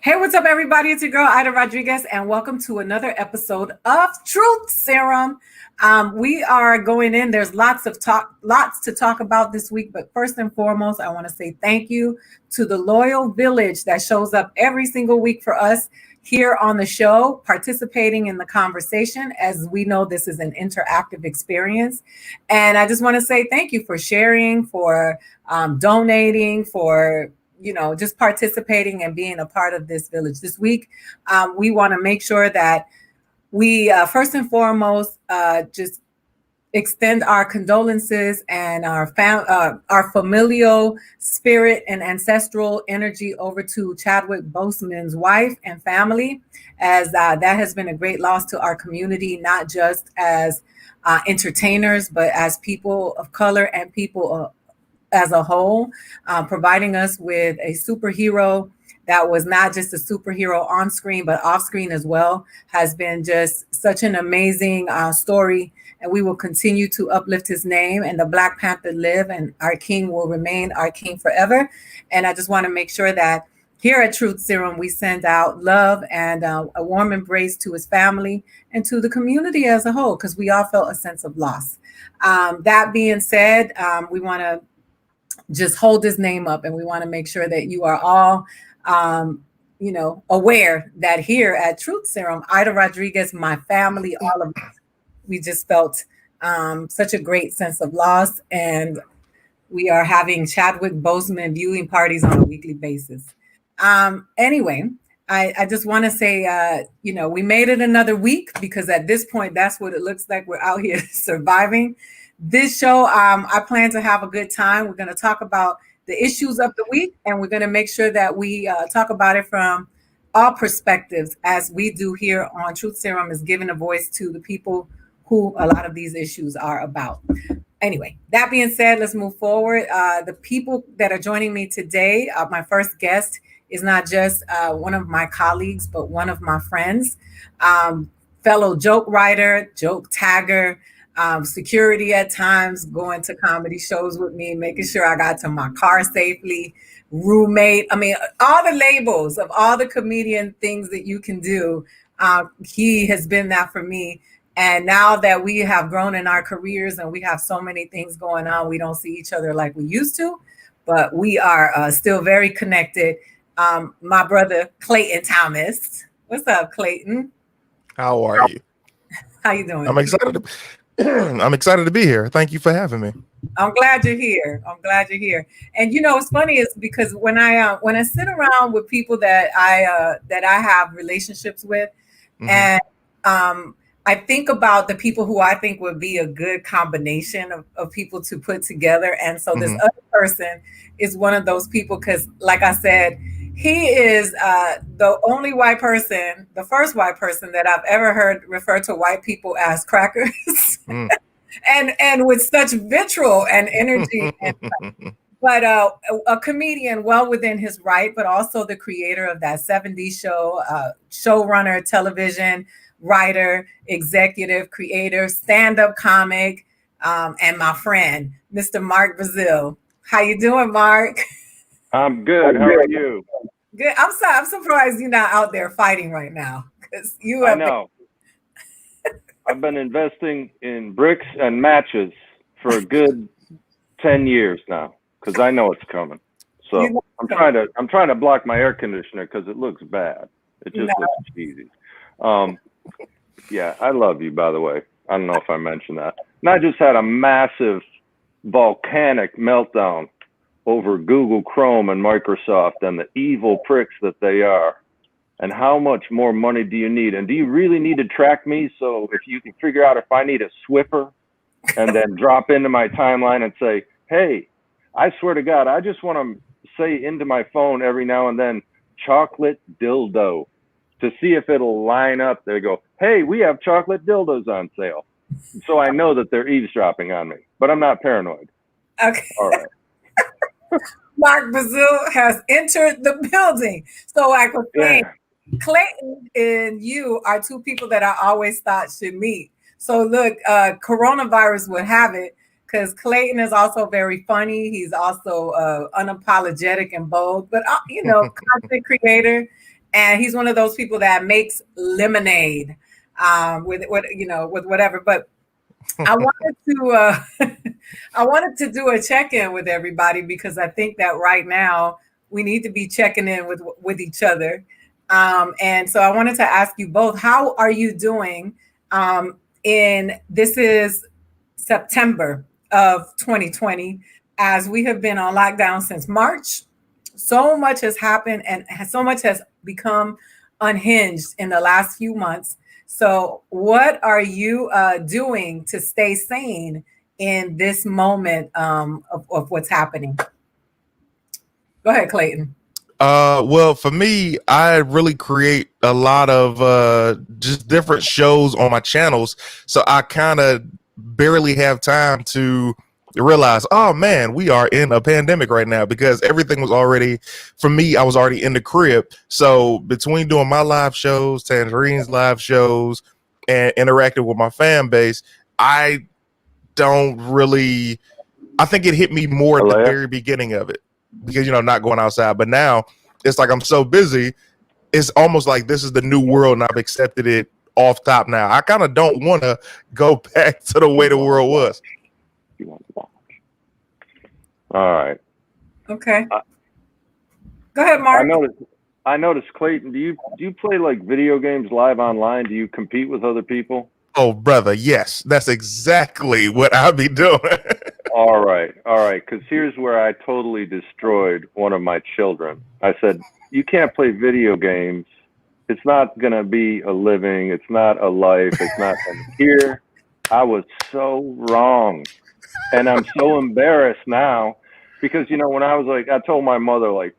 Hey, what's up, everybody? It's your girl, Aida Rodriguez, and welcome to another episode of Truth Serum. We are going in. There's lots to talk about this week. But first and foremost, I want to say thank you to the loyal village that shows up every single week for us here on the show, participating in the conversation, as we know this is an interactive experience. And I just want to say thank you for sharing, for donating, for just participating and being a part of this village. This week, we want to make sure that we first and foremost just extend our condolences and our familial spirit and ancestral energy over to Chadwick Boseman's wife and family, as that has been a great loss to our community, not just as entertainers, but as people of color and people as a whole, providing us with a superhero that was not just a superhero on screen, but off screen as well, has been just such an amazing story. And we will continue to uplift his name, and the Black Panther live, and our king will remain our king forever. And I just want to make sure that here at Truth Serum, we send out love and a warm embrace to his family and to the community as a whole, because we all felt a sense of loss. That being said, we want to just hold his name up, and we want to make sure that you are all aware that here at Truth Serum, Aida Rodriguez, my family, all of us, we just felt such a great sense of loss, and we are having Chadwick Boseman viewing parties on a weekly basis. Anyway, I just want to say, we made it another week, because at this point, that's what it looks like. We're out here surviving. This show, I plan to have a good time. We're going to talk about the issues of the week, and we're going to make sure that we talk about it from all perspectives, as we do here on Truth Serum, is giving a voice to the people who a lot of these issues are about. Anyway, that being said, let's move forward. The people that are joining me today, my first guest is not just one of my colleagues, but one of my friends, fellow joke writer, joke tagger, security at times, going to comedy shows with me, making sure I got to my car safely, roommate. I mean, all the labels of all the comedian things that you can do. He has been that for me. And now that we have grown in our careers and we have so many things going on, we don't see each other like we used to, but we are still very connected. My brother, Clayton Thomas. What's up, Clayton? How are you? How you doing? I'm excited to be here. Thank you for having me. I'm glad you're here. And what's funny is because when I sit around with people that I have relationships with, mm-hmm. and I think about the people who I think would be a good combination of people to put together. And so this mm-hmm. other person is one of those people, because like I said, he is the only white person, the first white person that I've ever heard refer to white people as crackers, and with such vitriol and energy. But a comedian well within his right, but also the creator of that 70s show, showrunner, television writer, executive, creator, stand-up comic, and my friend, Mr. Mark Brazill. How you doing, Mark? I'm good. How are you? Good. I'm surprised you're not out there fighting right now, because you have. I know. I've been investing in bricks and matches for a good 10 years now, because I know it's coming. So I'm trying to block my air conditioner because it looks bad. It just looks cheesy. Yeah, I love you, by the way. I don't know if I mentioned that. And I just had a massive volcanic meltdown over Google Chrome and Microsoft and the evil pricks that they are. And how much more money do you need? And do you really need to track me? So if you can figure out if I need a Swiffer, and then drop into my timeline and say, hey, I swear to God, I just want to say into my phone every now and then, chocolate dildo, to see if it'll line up. They go, hey, we have chocolate dildos on sale. So I know that they're eavesdropping on me, but I'm not paranoid. Okay. All right. Mark Brazill has entered the building. So I could say, Clayton and you are two people that I always thought should meet. So look, coronavirus would have it, because Clayton is also very funny. He's also unapologetic and bold, but content creator. and he's one of those people that makes lemonade with whatever. But I wanted to I wanted to do a check-in with everybody because I think that right now we need to be checking in with each other. And so I wanted to ask you both, how are you doing? This is September of 2020, as we have been on lockdown since March. So much has happened and so much has become unhinged in the last few months. So what are you doing to stay sane in this moment of what's happening? Go ahead, Clayton. Well, for me, I really create a lot of just different shows on my channels. So I kind of barely have time to realize, oh man, we are in a pandemic right now, because everything was already, for me, I was already in the crib. So between doing my live shows, Tangerine's live shows, and interacting with my fan base, I think it hit me more at the very beginning of it, because, not going outside. But now it's like I'm so busy, it's almost like this is the new world and I've accepted it off top now. I kind of don't want to go back to the way the world was. All right. Okay. Go ahead, Mark. I noticed, Clayton, do you play like video games live online? Do you compete with other people? Oh, brother, yes. That's exactly what I'll be doing. All right. Because here's where I totally destroyed one of my children. I said, you can't play video games. It's not going to be a living. It's not a life. It's not. And here, I was so wrong. And I'm so embarrassed now because, when I was like, I told my mother like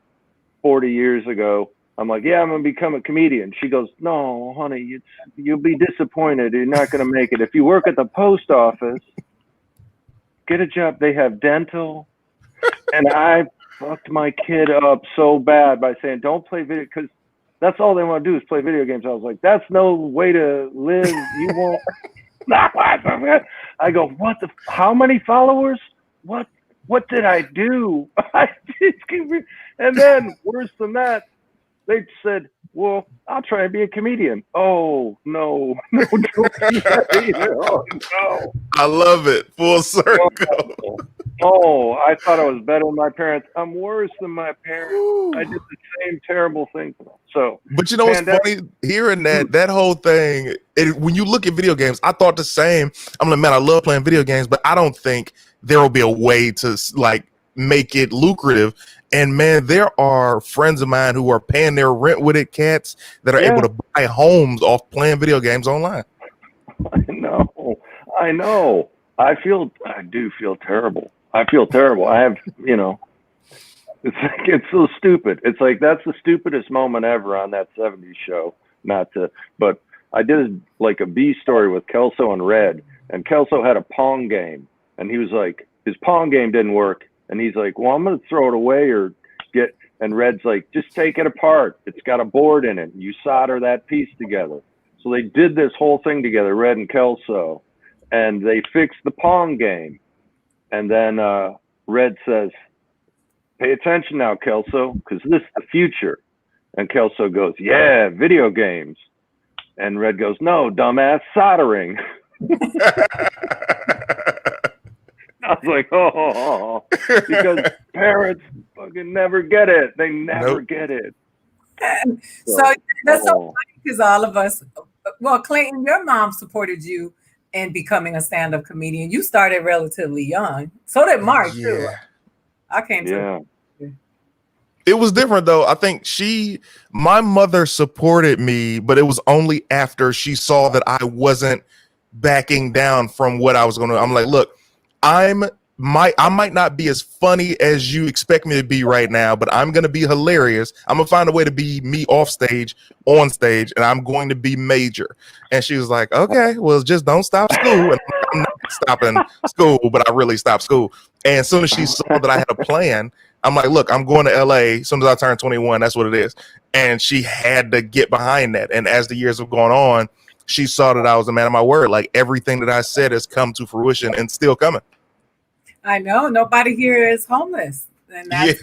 40 years ago, I'm like, yeah, I'm going to become a comedian. She goes, no, honey, you'll be disappointed. You're not going to make it. If you work at the post office, get a job. They have dental. And I fucked my kid up so bad by saying, don't play video, because that's all they want to do is play video games. I was like, that's no way to live. You won't. I go, how many followers? What did I do? And then worse than that, they said, well, I'll try and be a comedian. Oh, no. Don't do that either. Oh, no. I love it. Full circle. Oh, I thought I was better than my parents. I'm worse than my parents. Ooh. I did the same terrible thing to them. So, but what's funny? Hearing that whole thing, when you look at video games, I thought the same. I'm like, man, I love playing video games, but I don't think there will be a way to like make it lucrative. And man, there are friends of mine who are paying their rent with it, cats that are able to buy homes off playing video games online. I know. I do feel terrible. I feel terrible. I have, it's like, it's so stupid. It's like, that's the stupidest moment ever on that 70s show. But I did like a B story with Kelso and Red, and Kelso had a Pong game, and he was like, his Pong game didn't work. And he's like, well, I'm going to throw it away and Red's like, just take it apart. It's got a board in it. You solder that piece together. So they did this whole thing together, Red and Kelso, and they fixed the Pong game. And then Red says, pay attention now, Kelso, because this is the future. And Kelso goes, yeah, video games. And Red goes, no, dumbass, soldering. I was like, oh, because parents fucking never get it. They never get it. So that's so funny because all of us, well, Clayton, your mom supported you in becoming a stand-up comedian. You started relatively young. So did Mark, too. I came to. It was different, though. I think my mother supported me, but it was only after she saw that I wasn't backing down from what I was going to. I'm like, look, I might not be as funny as you expect me to be right now, but I'm going to be hilarious. I'm going to find a way to be me off stage, on stage, and I'm going to be major. And she was like, okay, well, just don't stop school. And I'm not stopping school, but I really stopped school. And as soon as she saw that I had a plan, I'm like, look, I'm going to LA. As soon as I turn 21, that's what it is. And she had to get behind that. And as the years have gone on, she saw that I was a man of my word. Like everything that I said has come to fruition and still coming. I know nobody here is homeless. And that's,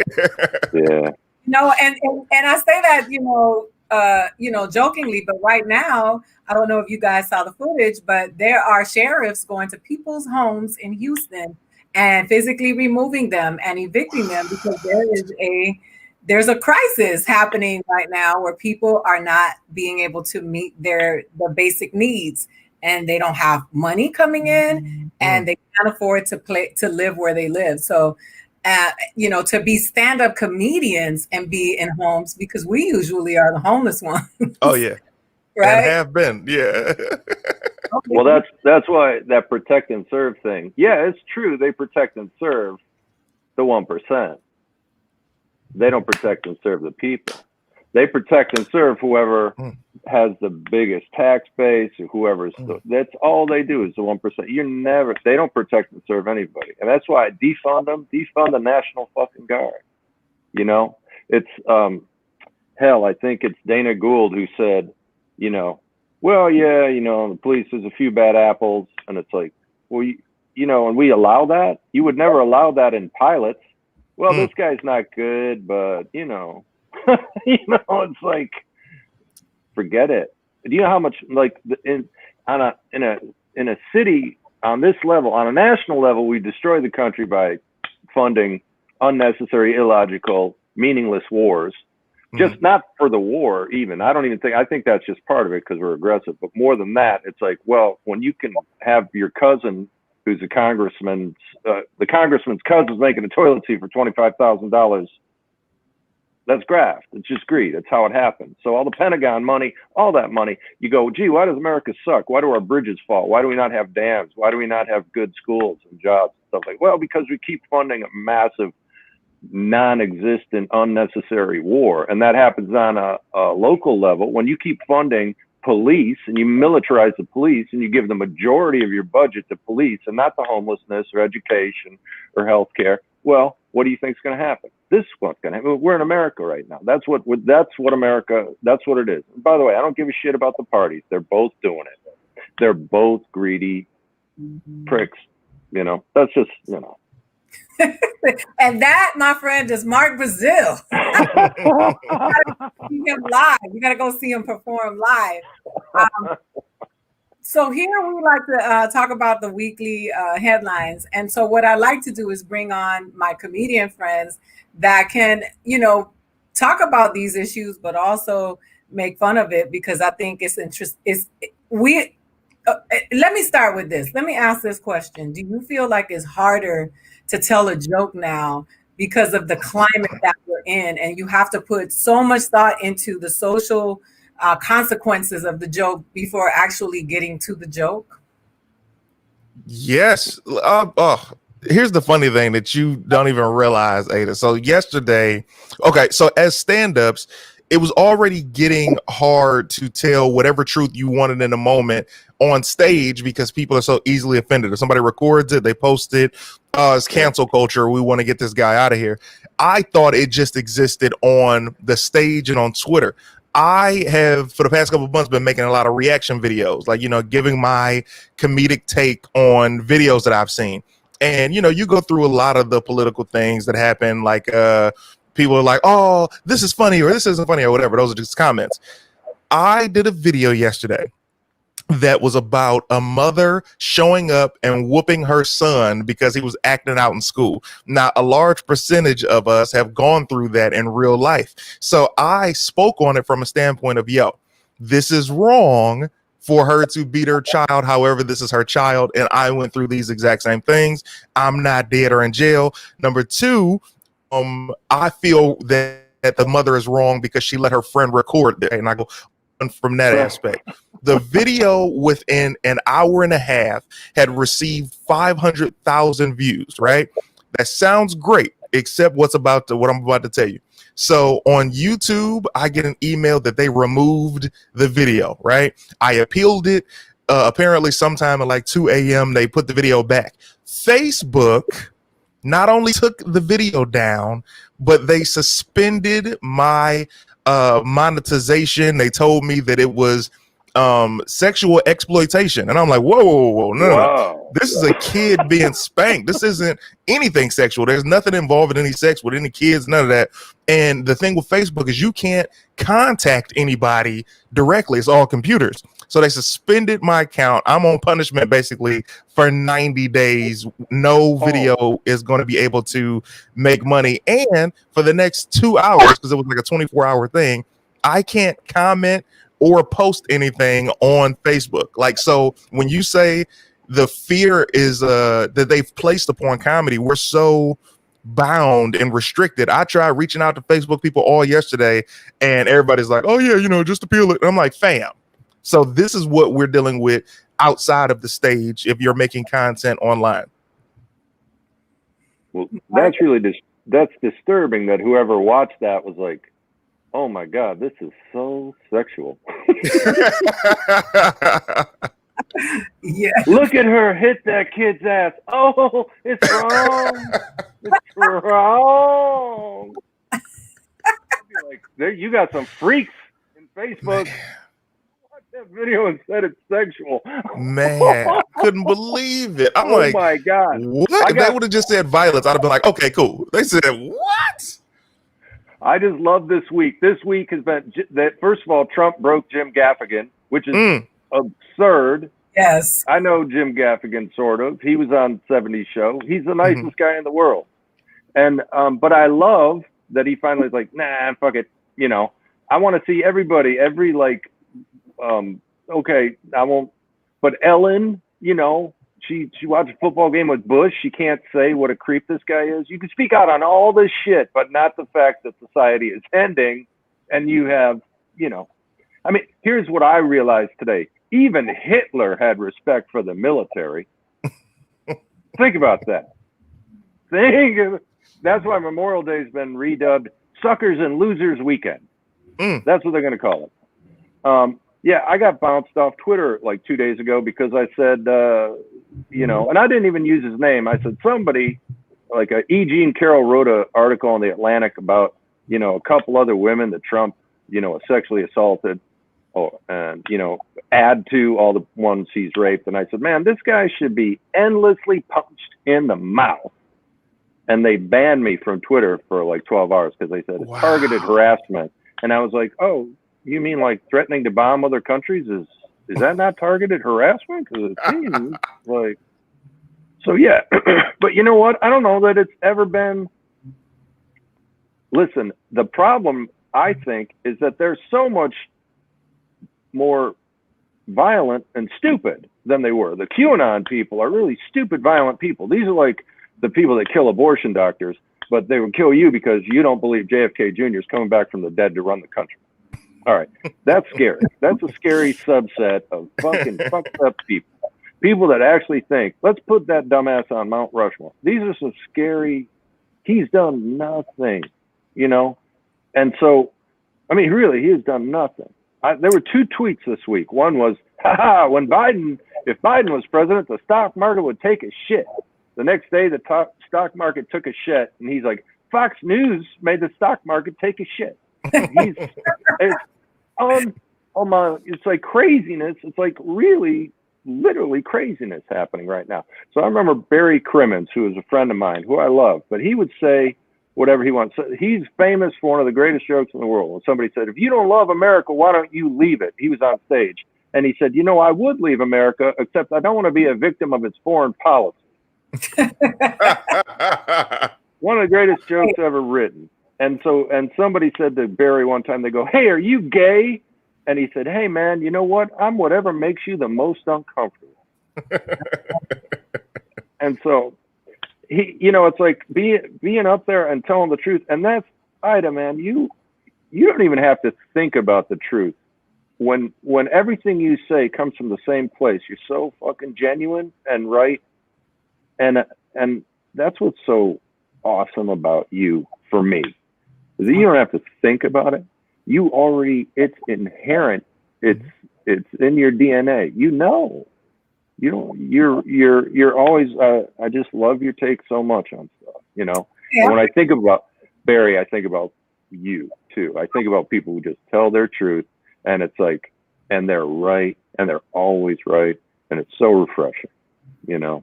yeah. And I say that, jokingly, but right now, I don't know if you guys saw the footage, but there are sheriffs going to people's homes in Houston and physically removing them and evicting them because there's a crisis happening right now where people are not being able to meet the basic needs, and they don't have money coming in, and they can't afford to live where they live. So to be stand-up comedians and be in homes, because we usually are the homeless ones. Oh yeah. Right. And have been. Yeah. Okay. Well, that's why that protect and serve thing. Yeah, it's true. They protect and serve the 1%. They don't protect and serve the people. They protect and serve whoever has the biggest tax base, or whoever's. That's all they do is the 1%. They don't protect and serve anybody, and that's why I defund them. Defund the National fucking Guard. It's hell. I think it's Dana Gould who said, well, yeah, the police, there's a few bad apples, and it's like, well, and we allow that. You would never allow that in pilots. Well, this guy's not good, but it's like, forget it. Do you know how much, like, in a city on this level, on a national level, we destroy the country by funding unnecessary, illogical, meaningless wars. Just not for the war, even. I think that's just part of it because we're aggressive. But more than that, it's like, well, when you can have your cousin, who's a congressman, the congressman's cousin's making a toilet seat for $25,000. That's graft. It's just greed. That's how it happens. So all the Pentagon money, all that money, you go, gee, why does America suck? Why do our bridges fall? Why do we not have dams? Why do we not have good schools and jobs and stuff like? Well, because we keep funding a massive, non-existent, unnecessary war, and that happens on a local level. When you keep funding police and you militarize the police and you give the majority of your budget to police and not to homelessness or education or healthcare, well, what do you think is going to happen? This is what's going to happen. We're in America right now. That's what America. That's what it is. And by the way, I don't give a shit about the parties. They're both doing it. They're both greedy pricks. That's just And that, my friend, is Mark Brazill. You gotta see him live. You gotta go see him perform live. So here we like to talk about the weekly headlines. And so what I like to do is bring on my comedian friends that can, talk about these issues, but also make fun of it, because I think it's interesting. Let me start with this. Let me ask this question. Do you feel like it's harder to tell a joke now because of the climate that we're in, and you have to put so much thought into the social consequences of the joke before actually getting to the joke? Yes. Here's the funny thing that you don't even realize, Ada. So yesterday, so as stand-ups, it was already getting hard to tell whatever truth you wanted in a moment on stage because people are so easily offended. If somebody records it, they post it. It's cancel culture. We want to get this guy out of here. I thought it just existed on the stage and on Twitter. I have, for the past couple of months, been making a lot of reaction videos, like, giving my comedic take on videos that I've seen. And, you go through a lot of the political things that happen, like people are like, oh, this is funny, or this isn't funny, or whatever. Those are just comments. I did a video yesterday that was about a mother showing up and whooping her son because he was acting out in school. Now, a large percentage of us have gone through that in real life. So I spoke on it from a standpoint of, this is wrong for her to beat her child. However, this is her child, and I went through these exact same things. I'm not dead or in jail. Number two, I feel that the mother is wrong because she let her friend record it. And I go from that aspect. The video within an hour and a half had received 500,000 views, right? That sounds great, except what I'm about to tell you. So on YouTube, I get an email that they removed the video, right? I appealed it. Apparently sometime at like 2 a.m. they put the video back. Facebook not only took the video down, but they suspended my monetization. They told me that it was sexual exploitation. And I'm like, whoa, no. Wow. This is a kid being spanked. This isn't anything sexual. There's nothing involved in any sex with any kids, none of that. And the thing with Facebook is you can't contact anybody directly. It's all computers. So they suspended my account. I'm on punishment basically for 90 days. No video is going to be able to make money. And for the next 2 hours, because it was like a 24-hour thing, I can't comment or post anything on Facebook. Like, so when you say the fear is that they've placed upon comedy, we're so bound and restricted. I tried reaching out to Facebook people all yesterday, and everybody's like, oh yeah, just appeal it. And I'm like, fam. So this is what we're dealing with outside of the stage if you're making content online. Well, that's really that's disturbing that whoever watched that was like, oh my God, this is so sexual. Yeah. Look at her hit that kid's ass. Oh, it's wrong. It's wrong. Like, there, you got some freaks in Facebook. Watch that video and said it's sexual. Man, I couldn't believe it. I'm like, oh my God. What? If they would have just said violence, I'd have been like, okay, cool. They said, what? I just love this week. This week has been that. First of all, Trump broke Jim Gaffigan, which is absurd. Yes. I know Jim Gaffigan, sort of. He was on 70s Show. He's the nicest guy in the world. And, but I love that he finally is like, nah, fuck it. I want to see everybody, okay, I won't, but Ellen, she watched a football game with Bush. She can't say what a creep this guy is. You can speak out on all this shit, but not the fact that society is ending. And you have, here's what I realized today. Even Hitler had respect for the military. Think about that. That's why Memorial Day has been redubbed Suckers and Losers Weekend. That's what they're going to call it. Yeah, I got bounced off Twitter like 2 days ago because I said, and I didn't even use his name. I said somebody, like E. Jean Carroll wrote an article in the Atlantic about, a couple other women that Trump, sexually assaulted. And, add to all the ones he's raped. And I said, man, this guy should be endlessly punched in the mouth. And they banned me from Twitter for like 12 hours because they said it's targeted harassment. And I was like, oh, you mean like threatening to bomb other countries? Is that not targeted harassment? Because it seems like, so yeah. But you know what? I don't know that it's ever been. Listen, the problem, I think, is that there's so much more violent and stupid than they were. The QAnon people are really stupid, violent people. These are like the people that kill abortion doctors, but they would kill you because you don't believe JFK Jr. is coming back from the dead to run the country. All right, that's scary. That's a scary subset of fucking fucked up people. People that actually think, let's put that dumbass on Mount Rushmore. These are some scary, he's done nothing, And so, really, he has done nothing. There were two tweets this week. One was, if Biden was president, the stock market would take a shit. The next day, the stock market took a shit. And he's like, Fox News made the stock market take a shit. It's like craziness. It's like really, literally craziness happening right now. So I remember Barry Crimmins, who was a friend of mine, who I love, but he would say whatever he wants. So he's famous for one of the greatest jokes in the world. When somebody said, if you don't love America, why don't you leave it? He was on stage and he said, I would leave America, except I don't want to be a victim of its foreign policy. One of the greatest jokes ever written. And somebody said to Barry one time, they go, hey, are you gay? And he said, hey man, you know what? I'm whatever makes you the most uncomfortable. And so it's like being up there and telling the truth. And that's, Ida, man, you don't even have to think about the truth. When everything you say comes from the same place, you're so fucking genuine and right. And that's what's so awesome about you for me. Is that you don't have to think about it. You already, it's inherent. It's in your DNA. You're always, I just love your take so much on stuff, Yeah. And when I think about Barry, I think about you too. I think about people who just tell their truth. And it's like, and they're right, and they're always right, and it's so refreshing, you know.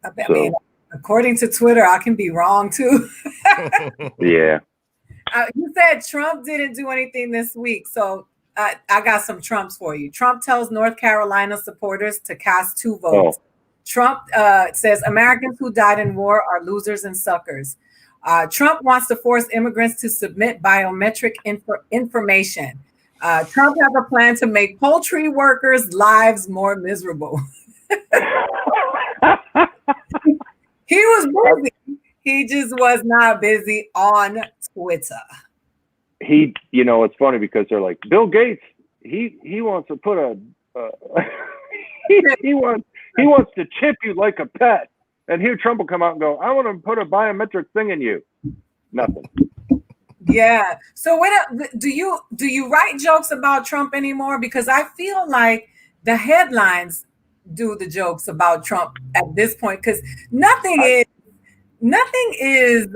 I mean, according to Twitter, I can be wrong too. Yeah. You said Trump didn't do anything this week, so I got some Trumps for you. Trump tells North Carolina supporters to cast 2 votes. Trump says Americans who died in war are losers and suckers. Trump wants to force immigrants to submit biometric information. Trump has a plan to make poultry workers' lives more miserable. He was busy. He just was not busy on Twitter. You know, it's funny because they're like, Bill Gates, he wants to put a he wants to chip you like a pet. And here Trump will come out and go, I want to put a biometric thing in you. Nothing. Yeah. So do you write jokes about Trump anymore? Because I feel like the headlines do the jokes about Trump at this point, because nothing is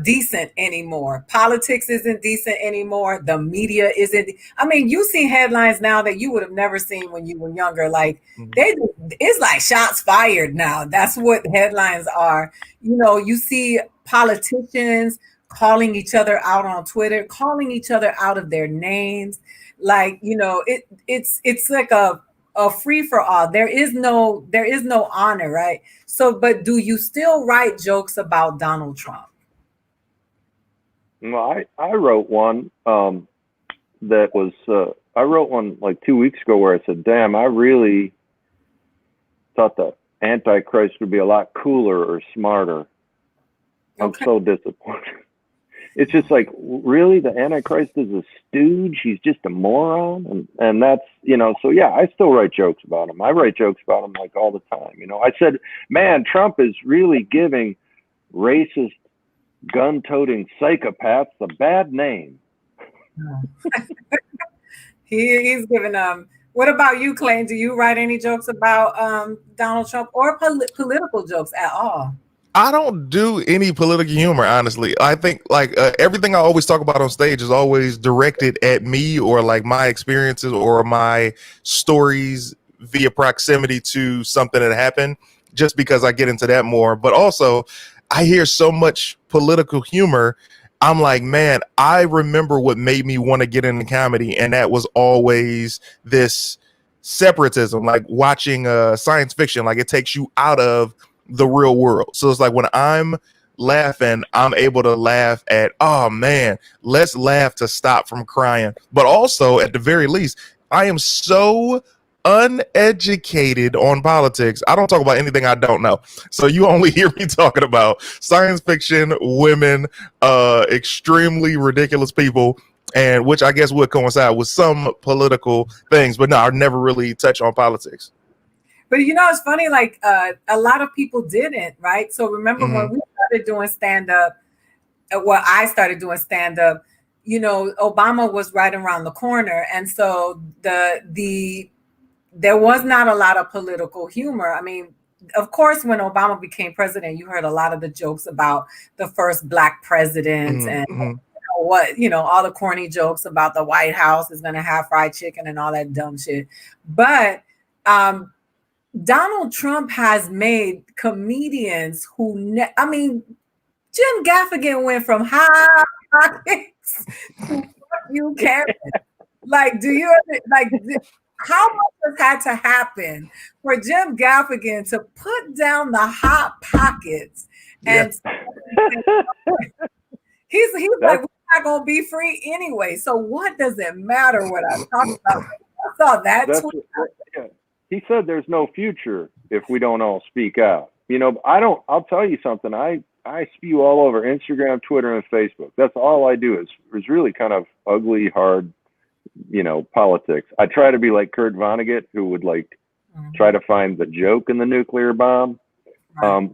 decent anymore. Politics isn't decent anymore. The media isn't. I mean, you see headlines now that you would have never seen when you were younger. Like it's like shots fired now. That's what headlines are. You know, you see politicians calling each other out on Twitter, calling each other out of their names. Like, you know, it's like a free for all. There is no honor, right? So, but do you still write jokes about Donald Trump? Well, I wrote one that was I wrote one like 2 weeks ago where I said, damn, I really thought the Antichrist would be a lot cooler or smarter. I'm so disappointed. It's just like, really, the Antichrist is a stooge? He's just a moron? And that's, you know, so yeah, I still write jokes about him. I write jokes about him like all the time. You know, I said, man, Trump is really giving racist, gun-toting psychopaths a bad name. He's giving what about you, Clayton? Do you write any jokes about Donald Trump or political jokes at all? I don't do any political humor, honestly. I think like everything I always talk about on stage is always directed at me or like my experiences or my stories via proximity to something that happened, just because I get into that more. But also, I hear so much political humor. I'm like, man, I remember what made me want to get into comedy, and that was always this separatism, like watching science fiction. Like it takes you out of the real world. So it's like when I'm laughing, I'm able to laugh at, oh man, let's laugh to stop from crying. But also, at the very least, I am so uneducated on politics. I don't talk about anything I don't know. So you only hear me talking about science fiction, women, extremely ridiculous people, and which I guess would coincide with some political things. But no, I never really touch on politics. But you know, it's funny, like a lot of people didn't, right? So remember when we started doing stand-up, I started doing stand-up, you know, Obama was right around the corner. And so there was not a lot of political humor. I mean, of course, when Obama became president, you heard a lot of the jokes about the first Black president and all the corny jokes about the White House is going to have fried chicken and all that dumb shit. But Donald Trump has made comedians Jim Gaffigan went from high pockets to you, Karen. Like, do you like how much has had to happen for Jim Gaffigan to put down the hot pockets and he's like, we're not gonna be free anyway. So what does it matter what I talk about? I saw that tweet. He said there's no future if we don't all speak out. You know, I'll tell you something. I spew all over Instagram, Twitter, and Facebook. That's all I do is really kind of ugly, hard, you know, politics. I try to be like Kurt Vonnegut, who would like try to find the joke in the nuclear bomb. Right.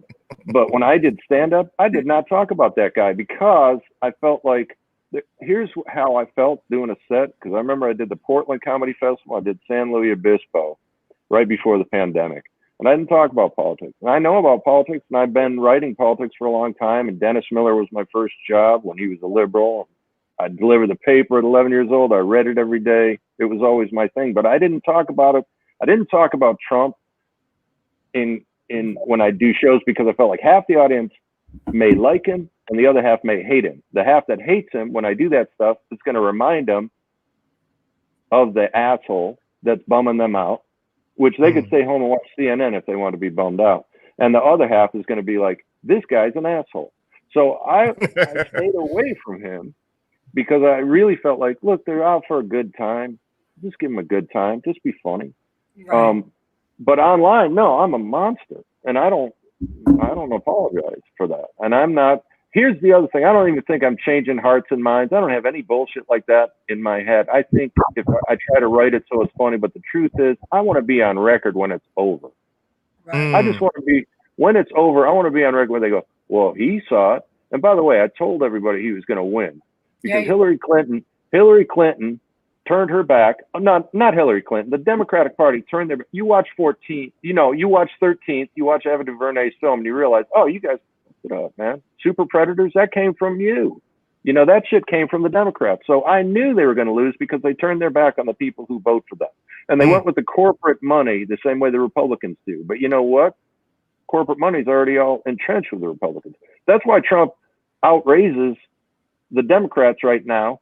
But when I did stand up, I did not talk about that guy because I felt like, here's how I felt doing a set. Because I remember I did the Portland Comedy Festival. I did San Luis Obispo right before the pandemic. And I didn't talk about politics. And I know about politics, and I've been writing politics for a long time. And Dennis Miller was my first job when he was a liberal. I delivered the paper at 11 years old. I read it every day. It was always my thing, but I didn't talk about it. I didn't talk about Trump in when I do shows because I felt like half the audience may like him and the other half may hate him. The half that hates him, when I do that stuff, it's going to remind them of the asshole that's bumming them out, which they could stay home and watch CNN if they want to be bummed out. And the other half is going to be like, this guy's an asshole. So I stayed away from him because I really felt like, look, they're out for a good time. Just give them a good time. Just be funny. Right. But online, no, I'm a monster, and I don't apologize for that. And I'm not. Here's the other thing. I don't even think I'm changing hearts and minds. I don't have any bullshit like that in my head. I think if I try to write it so it's funny, but the truth is, I want to be on record when it's over. Right. I just want to be, when it's over, I want to be on record where they go, well, he saw it. And by the way, I told everybody he was going to win because Hillary Clinton turned her back. Not Hillary Clinton. The Democratic Party turned their back. You watch 14th, you watch 13th, you watch Ava DuVernay's film, and you realize, oh, you guys put it up, man. Super Predators, that came from you. That shit came from the Democrats. So I knew they were going to lose because they turned their back on the people who vote for them. And they went with the corporate money the same way the Republicans do. But you know what? Corporate money is already all entrenched with the Republicans. That's why Trump outraises the Democrats right now.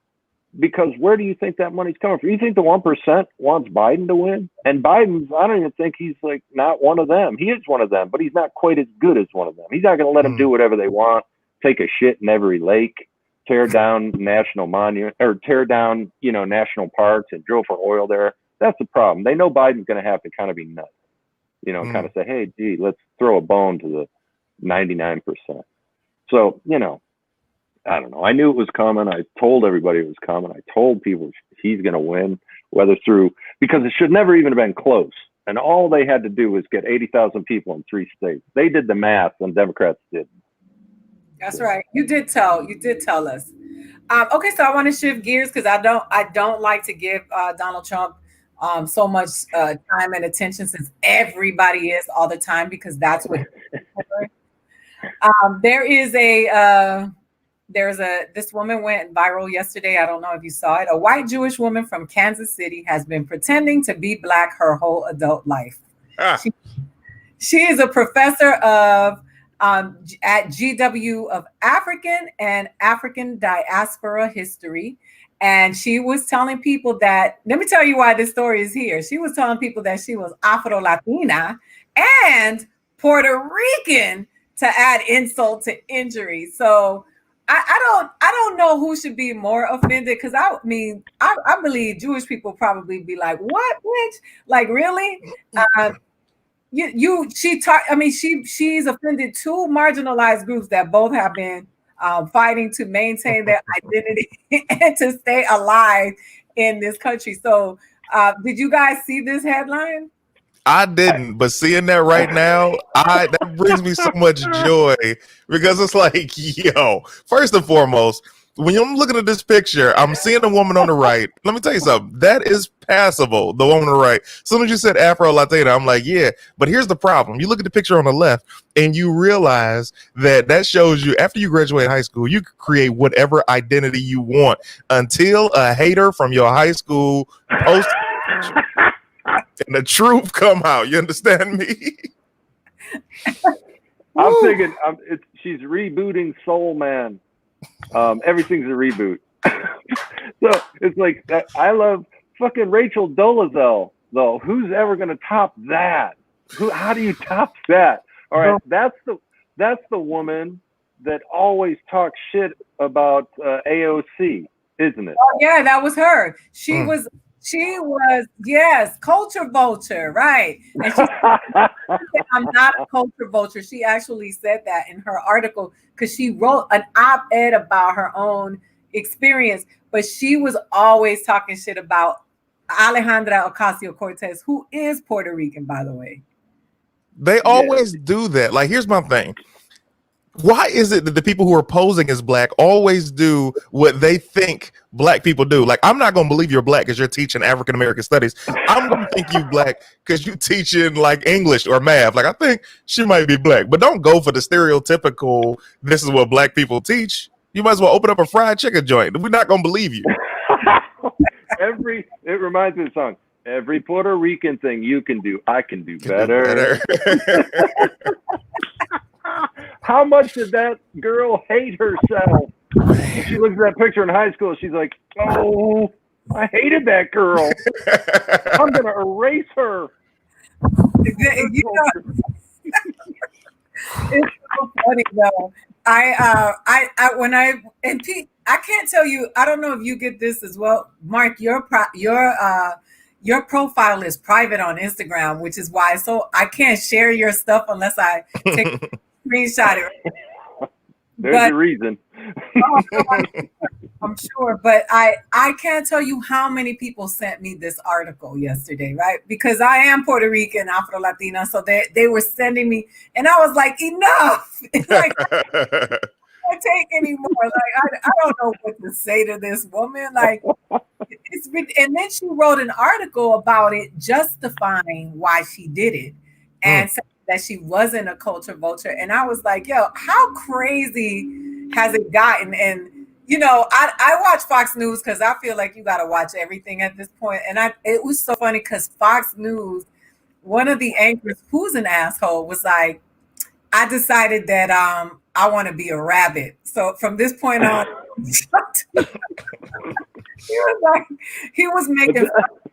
Because where do you think that money's coming from? You think the 1% wants Biden to win? And Biden's, I don't even think he's like not one of them. He is one of them, but he's not quite as good as one of them. He's not going to let them do whatever they want, take a shit in every lake, tear down national monument or tear down, national parks and drill for oil there. That's the problem. They know Biden's going to have to kind of be nuts, kind of say, hey, gee, let's throw a bone to the 99%. So, I don't know. I knew it was coming. I told everybody it was coming. I told people he's going to win, because it should never even have been close. And all they had to do was get 80,000 people in 3 states. They did the math, and Democrats didn't. That's right. You did tell us. Okay, so I want to shift gears because I don't like to give Donald Trump so much time and attention since everybody is all the time because that's what. This woman went viral yesterday. I don't know if you saw it. A white Jewish woman from Kansas City has been pretending to be Black her whole adult life. She is a professor of at GW of African and African diaspora history. And she was telling people that, let me tell you why this story is here. She was telling people that she was Afro-Latina and Puerto Rican to add insult to injury. So I don't know who should be more offended because I believe Jewish people probably be like, what, bitch? Like, really? She's offended 2 marginalized groups that both have been fighting to maintain their identity and to stay alive in this country. So did you guys see this headline? I didn't, but seeing that right now, that brings me so much joy because it's like, first and foremost, when I'm looking at this picture, I'm seeing a woman on the right. Let me tell you something. That is passable, the woman on the right. As soon as you said Afro-Latina, I'm like, yeah. But here's the problem. You look at the picture on the left and you realize that shows you after you graduate high school, you can create whatever identity you want until a hater from your high school posts and the truth come out. You understand me? I'm thinking she's rebooting Soul Man. Everything's a reboot. So it's like that. I love fucking Rachel Dolezal, though. Who's ever going to top that? How do you top that? All right, that's the woman that always talks shit about AOC, isn't it? Oh, yeah, that was her. She was, yes, culture vulture, right? And she said, I'm not a culture vulture. She actually said that in her article because she wrote an op-ed about her own experience, but she was always talking shit about Alejandra Ocasio-Cortez, who is Puerto Rican, by the way. They always do that. Like, here's my thing. Why is it that the people who are posing as Black always do what they think Black people do? Like, I'm not going to believe you're Black because you're teaching African American studies. I'm going to think you Black because you teaching like English or math. Like, I think she might be Black, but don't go for the stereotypical, this is what Black people teach. You might as well open up a fried chicken joint. We're not going to believe you. It reminds me of the song. Every Puerto Rican thing you can do, I can do better. How much did that girl hate herself? When she looks at that picture in high school, she's like, oh, I hated that girl. I'm going to erase her. You know, it's so funny though. And Pete, I can't tell you. I don't know if you get this as well, Mark. Your profile is private on Instagram, which is why I can't share your stuff unless I take a screenshot it. There's a reason. I'm sure, but I can't tell you how many people sent me this article yesterday, right? Because I am Puerto Rican, Afro Latina, so they were sending me, and I was like, enough! It's like, I can't take anymore. Like I don't know what to say to this woman. Like, and then she wrote an article about it, justifying why she did it, and saying that she wasn't a culture vulture. And I was like, yo, how crazy has it gotten? And you know, I watch Fox News because I feel like you got to watch everything at this point. And it was so funny because Fox News, one of the anchors, who's an asshole, was like, I decided that I want to be a rabbit. So from this point on, he was making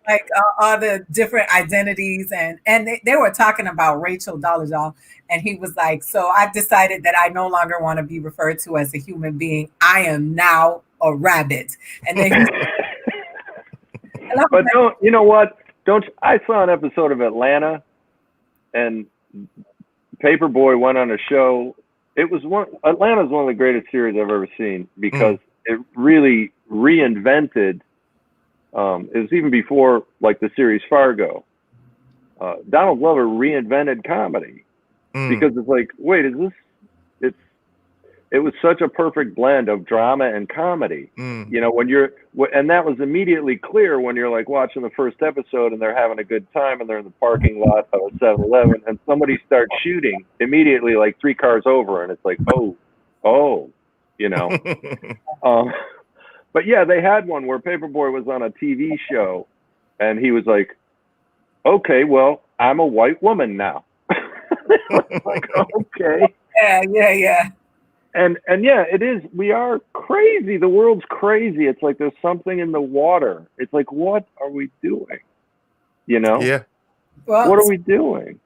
like all the different identities, and they were talking about Rachel Dolezal, and he was like, so I decided that I no longer want to be referred to as a human being. I am now a rabbit. And then but you know what? I saw an episode of Atlanta, and Paperboy went on a show. Atlanta's one of the greatest series I've ever seen because it really reinvented. It was even before like the series Fargo. Donald Glover reinvented comedy because it's like, wait, it was such a perfect blend of drama and comedy. You know, and that was immediately clear when you're like watching the first episode and they're having a good time and they're in the parking lot of a 7-Eleven and somebody starts shooting immediately like 3 cars over, and it's like, oh, you know. But yeah, they had one where Paperboy was on a TV show and he was like, okay, well, I'm a white woman now. Like, okay. Yeah. And yeah, it is. We are crazy. The world's crazy. It's like there's something in the water. It's like, what are we doing? You know? Yeah. Well, what are we doing?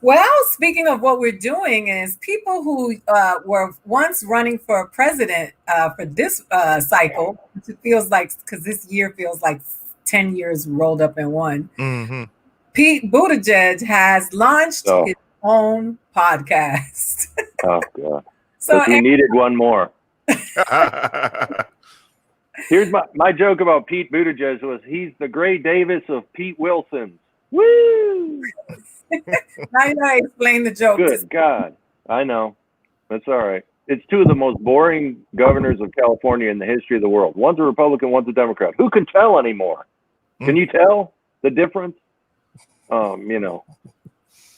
Well, speaking of what we're doing is people who were once running for president for this cycle, which it feels like, because this year feels like 10 years rolled up in one. Mm-hmm. Pete Buttigieg has launched his own podcast. Oh, God. So we needed one more. Here's my joke about Pete Buttigieg was he's the Gray Davis of Pete Wilson. Woo! Now you gotta explain the joke. Good God. I know. That's all right. It's 2 of the most boring governors of California in the history of the world. One's a Republican, one's a Democrat. Who can tell anymore? Can you tell the difference? You know.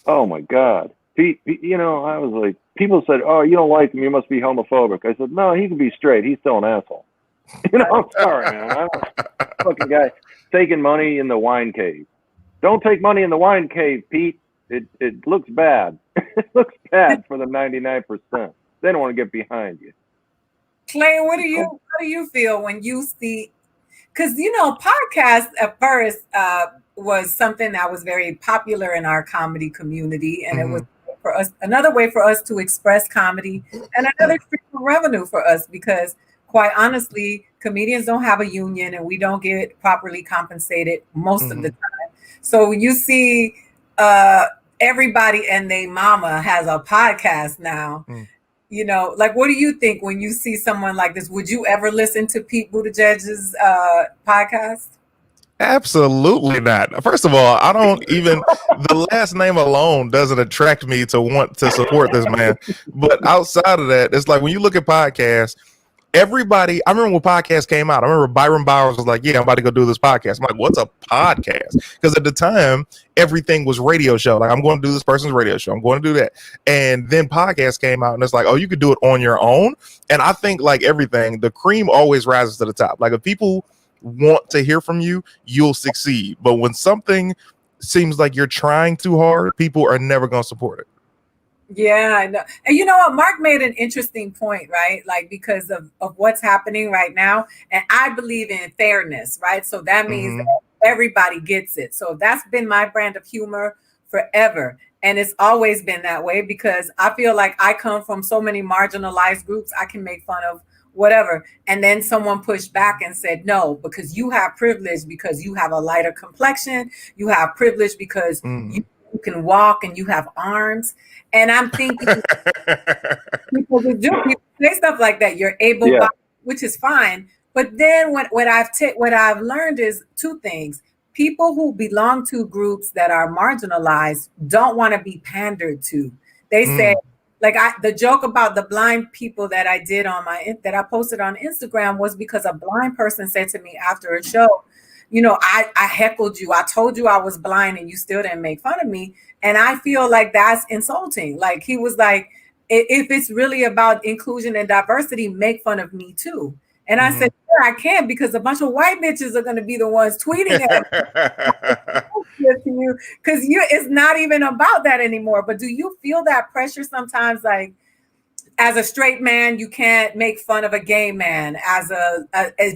Oh my God. Pete, you know, I was like, people said, oh, you don't like him, you must be homophobic. I said, no, he can be straight. He's still an asshole. You know, I'm sorry, man. I'm a fucking guy taking money in the wine cave. Don't take money in the wine cave, Pete. It looks bad. It looks bad for the 99%. They don't want to get behind you. Clay, how do you feel when you see? Because you know, podcasts at first was something that was very popular in our comedy community, and it was for us another way for us to express comedy and another stream of revenue for us, because quite honestly, comedians don't have a union and we don't get properly compensated most of the time. So you see everybody and their mama has a podcast now. You know, like, what do you think when you see someone like this? Would you ever listen to Pete Buttigieg's podcast? Absolutely not. First of all, I don't even, the last name alone doesn't attract me to want to support this man. But outside of that, it's like when you look at podcasts, everybody, I remember when podcasts came out, I remember Byron Bowers was like, yeah, I'm about to go do this podcast. I'm like, what's a podcast? Because at the time, everything was radio show. Like, I'm going to do this person's radio show. I'm going to do that. And then podcasts came out and it's like, oh, you could do it on your own. And I think like everything, the cream always rises to the top. Like if people want to hear from you, you'll succeed. But when something seems like you're trying too hard, people are never going to support it. Yeah, I know. And you know what? Mark made an interesting point, right? Like, because of what's happening right now. And I believe in fairness, right? So that means that everybody gets it. So that's been my brand of humor forever. And it's always been that way because I feel like I come from so many marginalized groups. I can make fun of whatever. And then someone pushed back and said, no, because you have privilege, because you have a lighter complexion. You have privilege because you can walk and you have arms. And I'm thinking people say stuff like that. You're able, which is fine. But then what I've learned is two things. People who belong to groups that are marginalized don't want to be pandered to. They say, like the joke about the blind people that I did that I posted on Instagram was because a blind person said to me after a show, you know, I heckled you. I told you I was blind and you still didn't make fun of me. And I feel like that's insulting. Like he was like, if it's really about inclusion and diversity, make fun of me too. And I said, yeah, I can't, because a bunch of white bitches are going to be the ones tweeting at you, because it's not even about that anymore. But do you feel that pressure sometimes? Like, as a straight man, you can't make fun of a gay man. As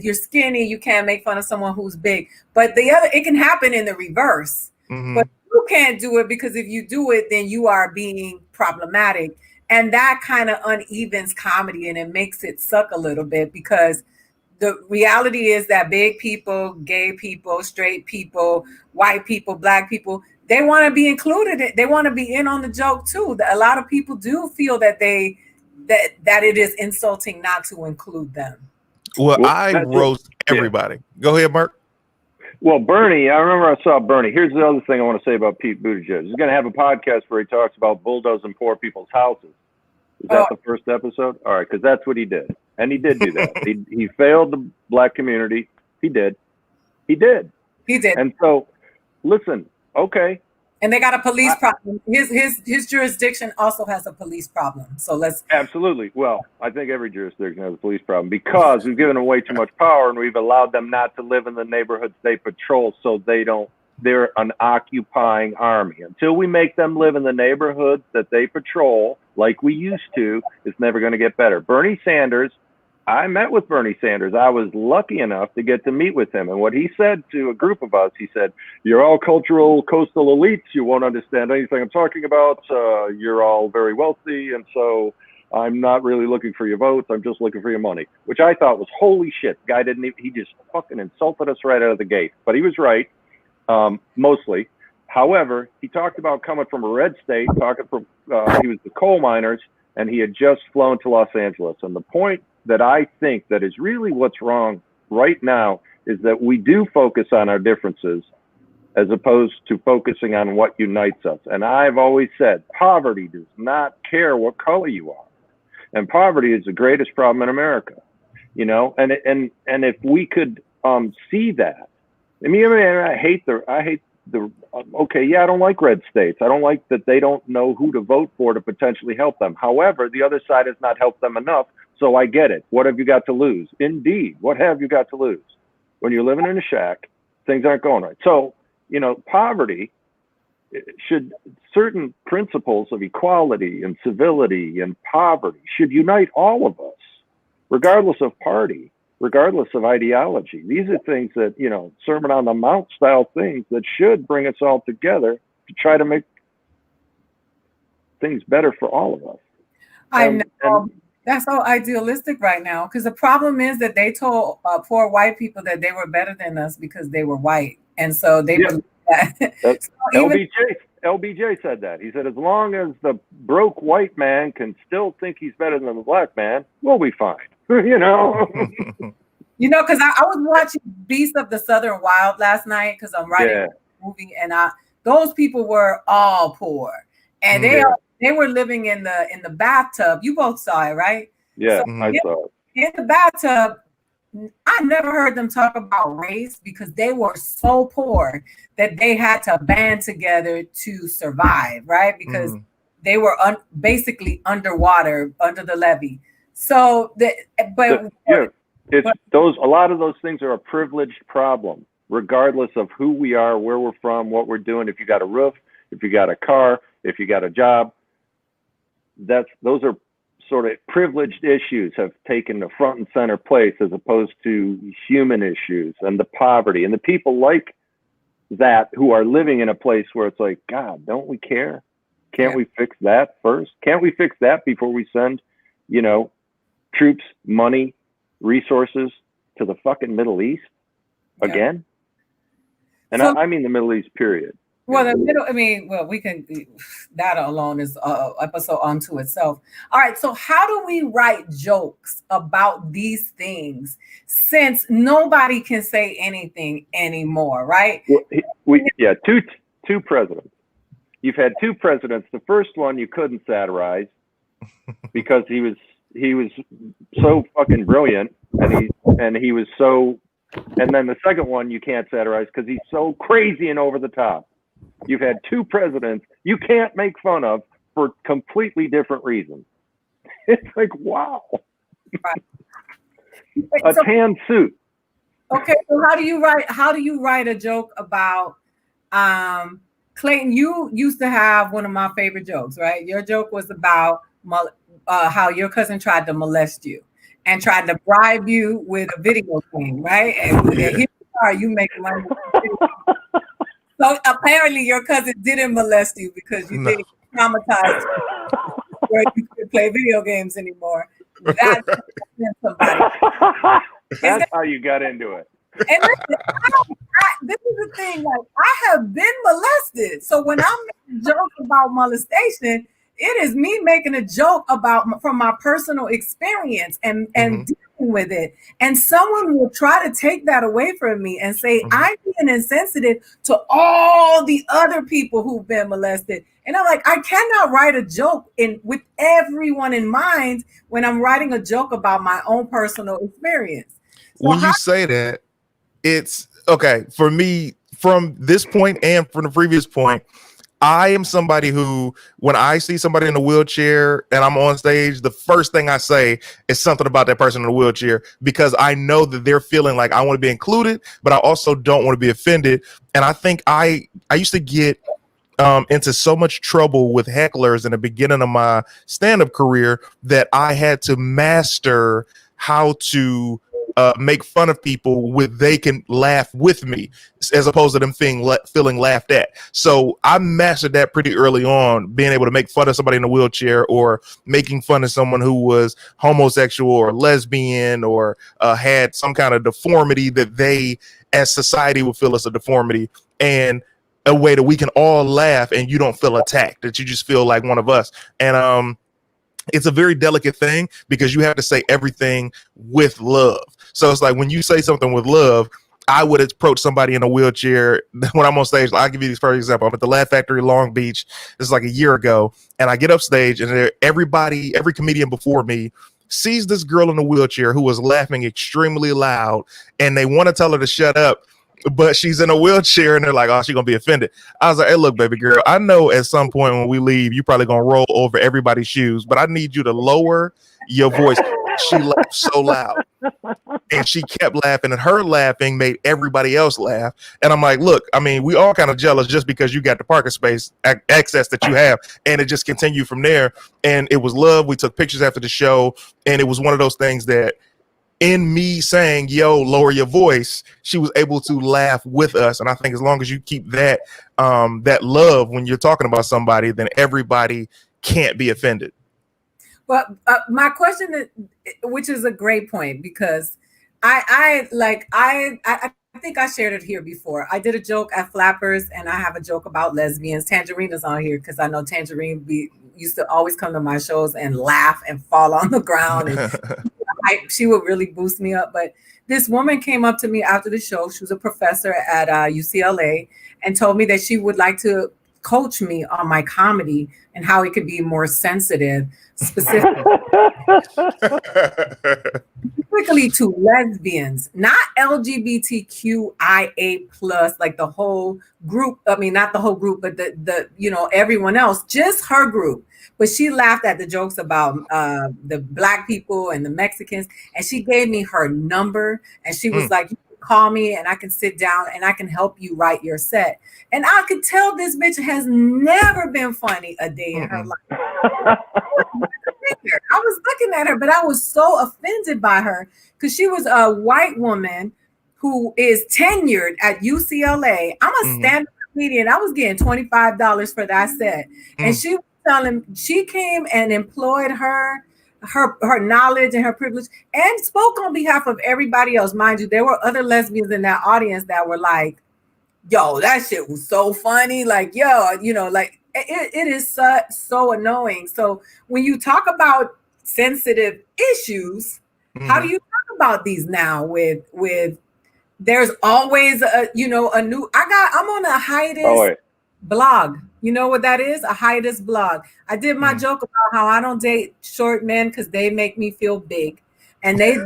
you're skinny, you can't make fun of someone who's big. But it can happen in the reverse. But you can't do it, because if you do it, then you are being problematic. And that kind of unevens comedy, and it makes it suck a little bit, because the reality is that big people, gay people, straight people, white people, black people, they want to be included. They want to be in on the joke too. A lot of people do feel that that it is insulting not to include them. Well, I roast everybody. Go ahead, Mark. Well, Bernie, I remember I saw Bernie. Here's the other thing I want to say about Pete Buttigieg. He's going to have a podcast where he talks about bulldozing poor people's houses. Is that the first episode? All right, because that's what he did. And he did do that. He failed the black community. He did. And so, listen, okay. And they got a police problem. His jurisdiction also has a police problem. So let's absolutely. Well, I think every jurisdiction has a police problem, because we've given them way too much power, and we've allowed them not to live in the neighborhoods they patrol, so they're an occupying army. Until we make them live in the neighborhoods that they patrol like we used to, it's never going to get better. Bernie Sanders, I met with Bernie Sanders. I was lucky enough to get to meet with him. And what he said to a group of us, he said, you're all cultural coastal elites. You won't understand anything I'm talking about. You're all very wealthy. And so I'm not really looking for your votes. I'm just looking for your money, which I thought was holy shit. The guy he just fucking insulted us right out of the gate. But he was right, mostly. However, he talked about coming from a red state, he was the coal miners, and he had just flown to Los Angeles. And the point that I think that is really what's wrong right now is that we do focus on our differences as opposed to focusing on what unites us. And I've always said, poverty does not care what color you are. And poverty is the greatest problem in America, you know? And if we could see that, I hate okay, yeah, I don't like red states. I don't like that they don't know who to vote for to potentially help them. However, the other side has not helped them enough, so I get it. What have you got to lose? Indeed, what have you got to lose? When you're living in a shack, things aren't going right. So, you know, poverty certain principles of equality and civility and poverty should unite all of us, regardless of party, regardless of ideology. These are things that, you know, Sermon on the Mount style things that should bring us all together to try to make things better for all of us. I know. That's so idealistic right now, because the problem is that they told poor white people that they were better than us because they were white. And so they believe that. So LBJ said that. He said, as long as the broke white man can still think he's better than the black man, we'll be fine. You know? You know, because I was watching Beast of the Southern Wild last night, because I'm writing a movie, and those people were all poor. And they were living in the bathtub. You both saw it, right? Yeah, so I saw it. In the bathtub, I never heard them talk about race, because they were so poor that they had to band together to survive, right? Because they were basically underwater, under the levee. So, it's those. A lot of those things are a privileged problem, regardless of who we are, where we're from, what we're doing. If you got a roof, if you got a car, if you got a job, those are sort of privileged issues have taken the front and center place as opposed to human issues and the poverty and the people like that who are living in a place where it's like, God, don't we care? Can't we fix that first? Can't we fix that before we send, troops, money, resources to the fucking Middle East again? And I mean the Middle East, period. Well, we can, that alone is an episode unto itself. All right. So how do we write jokes about these things since nobody can say anything anymore, right? Two presidents. You've had two presidents. The first one you couldn't satirize because he was so fucking brilliant, and he was so. And then the second one you can't satirize because he's so crazy and over the top. You've had two presidents you can't make fun of for completely different reasons. It's like, wow. Right. Tan suit. Okay, so how do you write a joke about Clayton? You used to have one of my favorite jokes, right? Your joke was about how your cousin tried to molest you and tried to bribe you with a video game, right? And here you are, you make money. So apparently your cousin didn't molest you because you didn't traumatize where you could play video games anymore. That's somebody. That's how you got into it. And listen, this is the thing, like I have been molested. So when I'm making jokes about molestation, it is me making a joke from my personal experience and dealing with it. And someone will try to take that away from me and say, I'm being insensitive to all the other people who've been molested. And I'm like, I cannot write a joke with everyone in mind when I'm writing a joke about my own personal experience. So when you say that, it's okay for me from this point and from the previous point. I am somebody who, when I see somebody in a wheelchair and I'm on stage, the first thing I say is something about that person in the wheelchair, because I know that they're feeling like I want to be included, but I also don't want to be offended. And I think I used to get into so much trouble with hecklers in the beginning of my stand-up career that I had to master how to make fun of people they can laugh with me as opposed to them feeling laughed at. So I mastered that pretty early on, being able to make fun of somebody in a wheelchair or making fun of someone who was homosexual or lesbian or had some kind of deformity that they as society would feel as a deformity, and a way that we can all laugh and you don't feel attacked, that you just feel like one of us. And it's a very delicate thing because you have to say everything with love. So it's like when you say something with love, I would approach somebody in a wheelchair when I'm on stage. I'll give you this for example. I'm at the Laugh Factory Long Beach. This is like a year ago. And I get up stage and every comedian before me sees this girl in a wheelchair who was laughing extremely loud, and they want to tell her to shut up, but she's in a wheelchair and they're like, oh, she's going to be offended. I was like, hey, look, baby girl, I know at some point when we leave, you're probably going to roll over everybody's shoes, but I need you to lower your voice. She laughed so loud and she kept laughing, and her laughing made everybody else laugh. And I'm like, look, I mean, we all kind of jealous just because you got the parking space access that you have. And it just continued from there. And it was love. We took pictures after the show. And it was one of those things that, in me saying, yo, lower your voice, she was able to laugh with us. And I think as long as you keep that love when you're talking about somebody, then everybody can't be offended. But my question is, which is a great point, because I think I shared it here before. I did a joke at Flappers, and I have a joke about lesbians. Tangerine is on here because I know Tangerine used to always come to my shows and laugh and fall on the ground. And she would really boost me up. But this woman came up to me after the show. She was a professor at UCLA and told me that she would like to coach me on my comedy and how it could be more sensitive, specifically to lesbians, not LGBTQIA plus, like the whole group. I mean, not the whole group, but the everyone else, just her group. But she laughed at the jokes about the Black people and the Mexicans, and she gave me her number, and she was like, "You can call me, and I can sit down, and I can help you write your set." And I could tell this bitch has never been funny a day in her life. I was looking at her, but I was so offended by her because she was a white woman who is tenured at UCLA. I'm a stand-up comedian. I was getting $25 for that set, and she was telling, she came and employed her knowledge and her privilege and spoke on behalf of everybody else. Mind you, there were other lesbians in that audience that were like, "Yo, that shit was so funny." Like, yo, like it is so annoying. So when you talk about sensitive issues, how do you talk about these now with there's always a new, I'm on a hiatus blog. You know what that is? A hiatus blog. I did my joke about how I don't date short men because they make me feel big. And they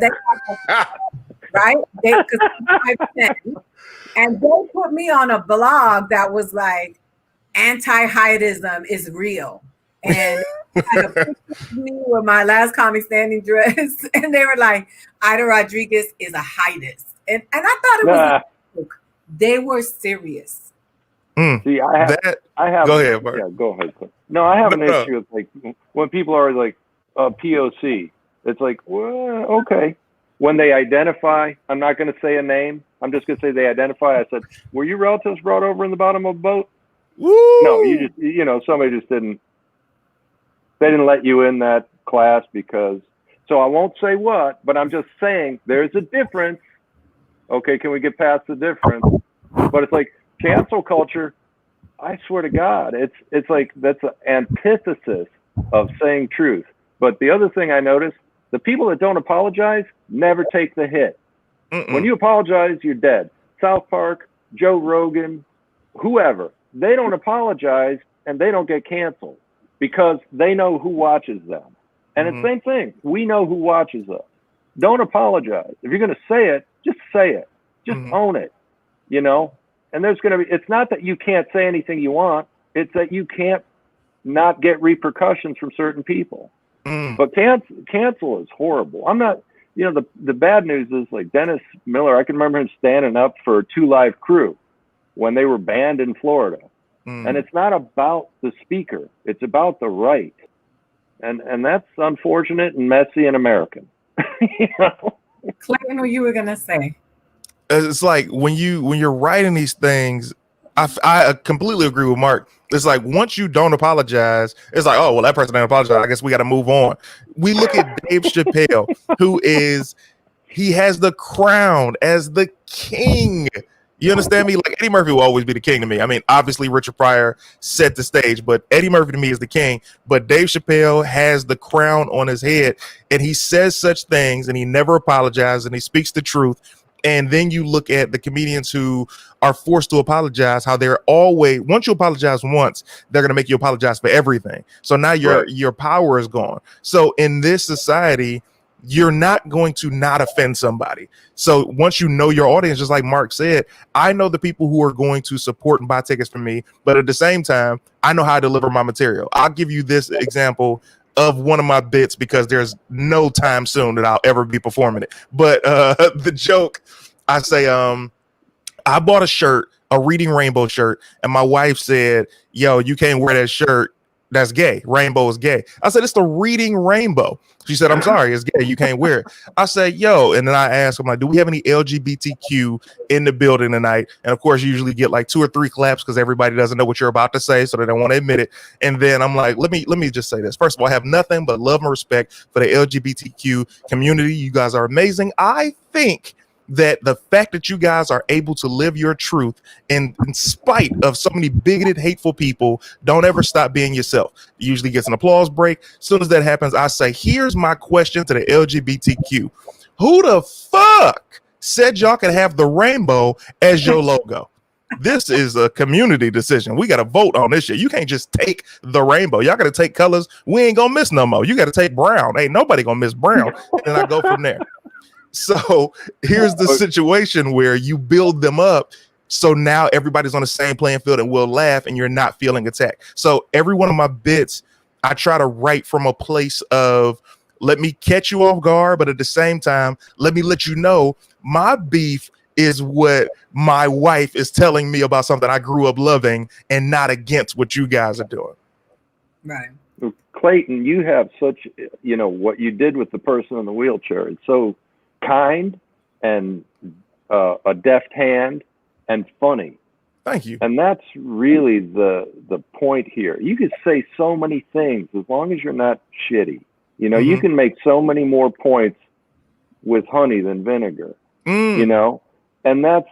right? And they put me on a blog that was like, anti-hiatusm is real. And had a picture of me with my last comic standing dress. And they were like, Aida Rodriguez is a hiatus. And I thought it was a joke. They were serious. See, I have. Go ahead, Mark. Yeah, go ahead. No, I have an issue with like when people are like POC. It's like, well, okay. When they identify, I'm not going to say a name. I'm just going to say they identify. I said, "Were you relatives brought over in the bottom of a boat?" Woo! No, you just somebody just didn't. They didn't let you in that class because. So I won't say what, but I'm just saying there's a difference. Okay, can we get past the difference? But it's like. Cancel culture, I swear to God, it's like that's an antithesis of saying truth. But the other thing I noticed, the people that don't apologize never take the hit. When you apologize, you're dead. South Park, Joe Rogan, whoever, they don't apologize and they don't get canceled because they know who watches them. And it's the same thing. We know who watches us. Don't apologize. If you're going to say it, just say it. Just own it, And there's going to be, it's not that you can't say anything you want. It's that you can't not get repercussions from certain people. But cancel is horrible. I'm not, the bad news is like Dennis Miller. I can remember him standing up for 2 Live Crew when they were banned in Florida. And it's not about the speaker. It's about the right. And that's unfortunate and messy and American. Clayton, what you were going to say? It's like when you're writing these things, I completely agree with Mark. It's like once you don't apologize, it's like, oh well, that person didn't apologize. I guess we got to move on. We look at Dave Chappelle, he has the crown as the king. You understand me? Like Eddie Murphy will always be the king to me. I mean, obviously Richard Pryor set the stage, but Eddie Murphy to me is the king. But Dave Chappelle has the crown on his head, and he says such things, and he never apologizes, and he speaks the truth. And then you look at the comedians who are forced to apologize, how they're always, once you apologize once, they're going to make you apologize for everything. So now your power is gone. So in this society, you're not going to not offend somebody. So once you know your audience, just like Mark said, I know the people who are going to support and buy tickets from me. But at the same time, I know how to deliver my material. I'll give you this example of one of my bits because there's no time soon that I'll ever be performing it. But the joke, I say, I bought a shirt, a Reading Rainbow shirt, and my wife said, yo, you can't wear that shirt. That's gay. Rainbow is gay. I said, it's the Reading Rainbow. She said, I'm sorry, it's gay. You can't wear it. I said, yo, and then I asked him, like, do we have any LGBTQ in the building tonight? And of course, you usually get like 2 or 3 claps because everybody doesn't know what you're about to say, so they don't want to admit it. And then I'm like, let me just say this. First of all, I have nothing but love and respect for the LGBTQ community. You guys are amazing. I think that the fact that you guys are able to live your truth in spite of so many bigoted, hateful people, don't ever stop being yourself. It usually gets an applause break. As soon as that happens, I say, here's my question to the LGBTQ. Who the fuck said y'all could have the rainbow as your logo? This is a community decision. We got to vote on this shit. You can't just take the rainbow. Y'all got to take colors. We ain't gonna miss no more. You got to take brown. Ain't nobody gonna miss brown. And then I go from there. So here's the situation where you build them up. So now everybody's on the same playing field and we'll laugh and you're not feeling attacked. So every one of my bits, I try to write from a place of let me catch you off guard, but at the same time, let me let you know my beef is what my wife is telling me about something I grew up loving and not against what you guys are doing. Right. Clayton, you have such, what you did with the person in the wheelchair. It's so kind and a deft hand and funny. Thank you. And that's really the point here. You can say so many things as long as you're not shitty. You can make so many more points with honey than vinegar. And that's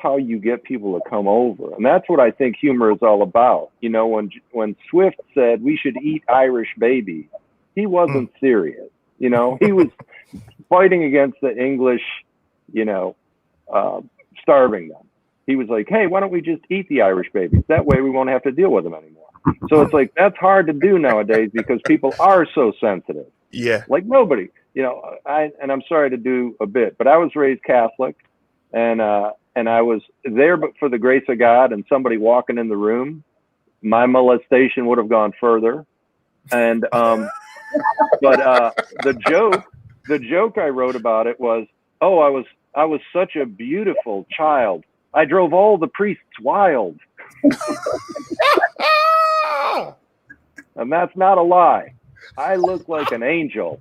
how you get people to come over. And that's what I think humor is all about. When Swift said we should eat Irish baby, he wasn't serious. He was fighting against the English, starving them. He was like, hey, why don't we just eat the Irish babies? That way we won't have to deal with them anymore. So it's like, that's hard to do nowadays because people are so sensitive. Yeah. Like nobody, I'm sorry to do a bit, but I was raised Catholic and I was there, but for the grace of God and somebody walking in the room, my molestation would have gone further. And, but the joke I wrote about it was, oh, I was such a beautiful child. I drove all the priests wild. And that's not a lie. I look like an angel.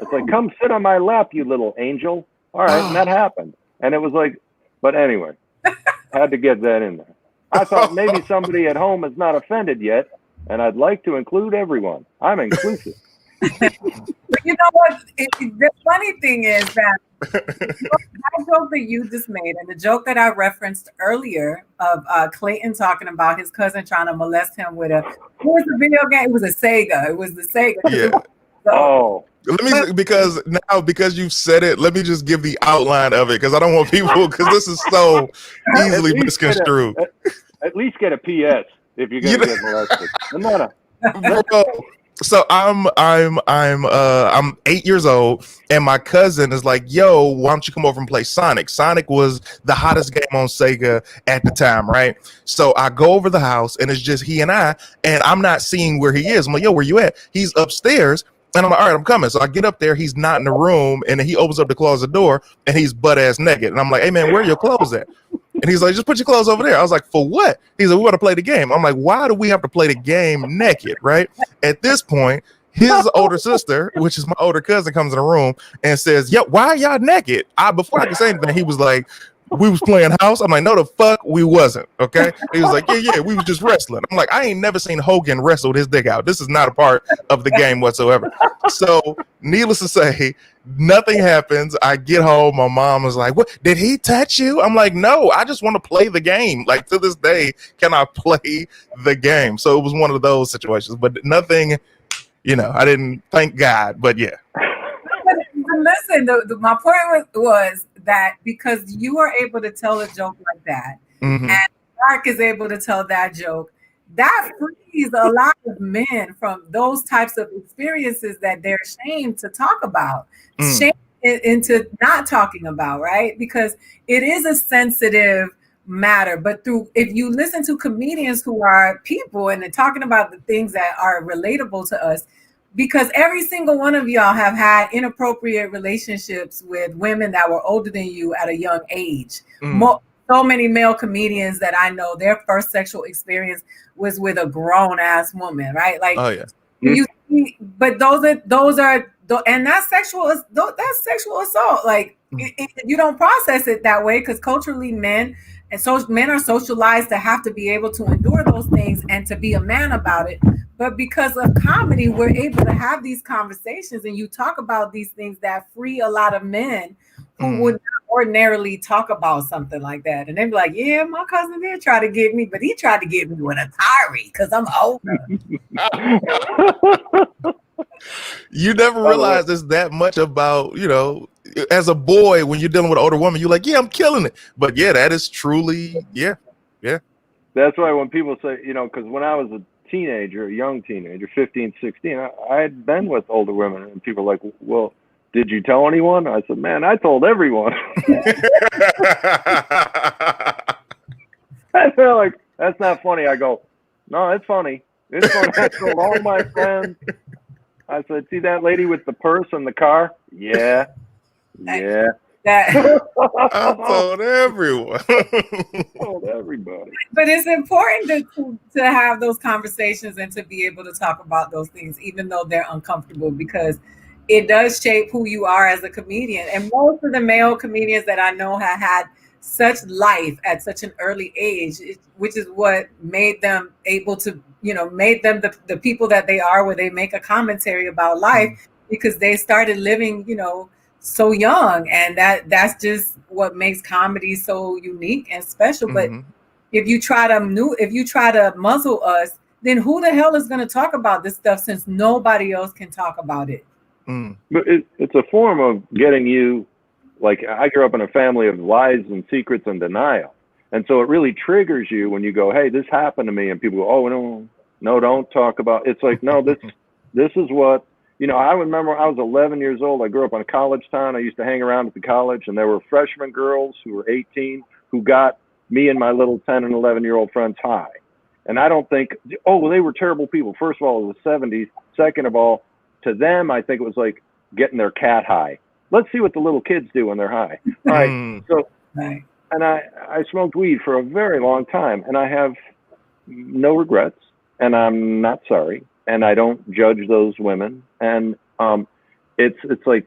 It's like, come sit on my lap, you little angel. All right, and that happened. And it was like, but anyway, I had to get that in there. I thought maybe somebody at home is not offended yet, and I'd like to include everyone. I'm inclusive. But you know what? The funny thing is that that joke that you just made and the joke that I referenced earlier of Clayton talking about his cousin trying to molest him with what was the video game? It was a Sega. It was the Sega. Yeah. Because you've said it, let me just give the outline of it because I don't want people because this is so easily misconstrued. At least get a PS if you're gonna get molested. No. So I'm 8 years old, and my cousin is like, "Yo, why don't you come over and play Sonic?" Sonic was the hottest game on Sega at the time, right? So I go over the house, and it's just he and I'm not seeing where he is. I'm like, "Yo, where you at?" He's upstairs, and I'm like, "All right, I'm coming." So I get up there, he's not in the room, and then he opens up the closet door, and he's butt ass naked, and I'm like, "Hey man, where are your clothes at?" And he's like, just put your clothes over there. I was like, for what? He's like, we want to play the game. I'm like, why do we have to play the game naked, right? At this point, his older sister, which is my older cousin, comes in the room and says, yo, why are y'all naked? Before I could say anything, he was like, we was playing house. I'm like, no, the fuck we wasn't. Okay. He was like, yeah, we was just wrestling. I'm like, I ain't never seen Hogan wrestle with his dick out. This is not a part of the game whatsoever. So needless to say, nothing happens. I get home. My mom was like, what? Did he touch you? I'm like, no, I just want to play the game. Like to this day, can I play the game? So it was one of those situations, but nothing, I didn't, thank God, but yeah. Listen, my point was that because you are able to tell a joke like that, and Mark is able to tell that joke, that frees a lot of men from those types of experiences that they're ashamed to talk about, shame into not talking about, right? Because it is a sensitive matter. But if you listen to comedians who are people and they're talking about the things that are relatable to us, because every single one of y'all have had inappropriate relationships with women that were older than you at a young age. So many male comedians that I know, their first sexual experience was with a grown ass woman, right? Like, oh yeah. But those are, and that's sexual assault. Like, you don't process it that way because culturally, men are socialized to have to be able to endure those things and to be a man about it. But because of comedy, we're able to have these conversations and you talk about these things that free a lot of men who would not ordinarily talk about something like that. And they'd be like, yeah, my cousin did try to get me, but he tried to get me with a Atari because I'm older. You never realize it's that much about, as a boy, when you're dealing with an older woman, you're like, yeah, I'm killing it. But yeah, that is truly, yeah. That's why when people say, because when I was a teenager, a young teenager, 15, 16, I had been with older women, and people were like, well, did you tell anyone? I said, man, I told everyone. And they're like, that's not funny. I go, no, it's funny. It's funny. I told all my friends. I said, see that lady with the purse in the car? Yeah. That I told everyone. Told everybody. But it's important to have those conversations and to be able to talk about those things, even though they're uncomfortable, because it does shape who you are as a comedian. And most of the male comedians that I know have had such life at such an early age, which is what made them able to, made them the people that they are, where they make a commentary about life, because they started living, so young, and that's just what makes comedy so unique and special. But if you try to muzzle us, then who the hell is going to talk about this stuff, since nobody else can talk about it? But it's a form of getting you, like, I grew up in a family of lies and secrets and denial, and so it really triggers you when you go, hey, this happened to me, and people go, oh, no, don't talk about it. It's like, no, this is what. I remember I was 11 years old. I grew up in a college town. I used to hang around at the college, and there were freshman girls who were 18 who got me and my little 10 and 11-year-old friends high. And I don't think, they were terrible people. First of all, it was the 70s. Second of all, to them, I think it was like getting their cat high. Let's see what the little kids do when they're high. All right. So, and I smoked weed for a very long time, and I have no regrets, and I'm not sorry. And I don't judge those women. And it's like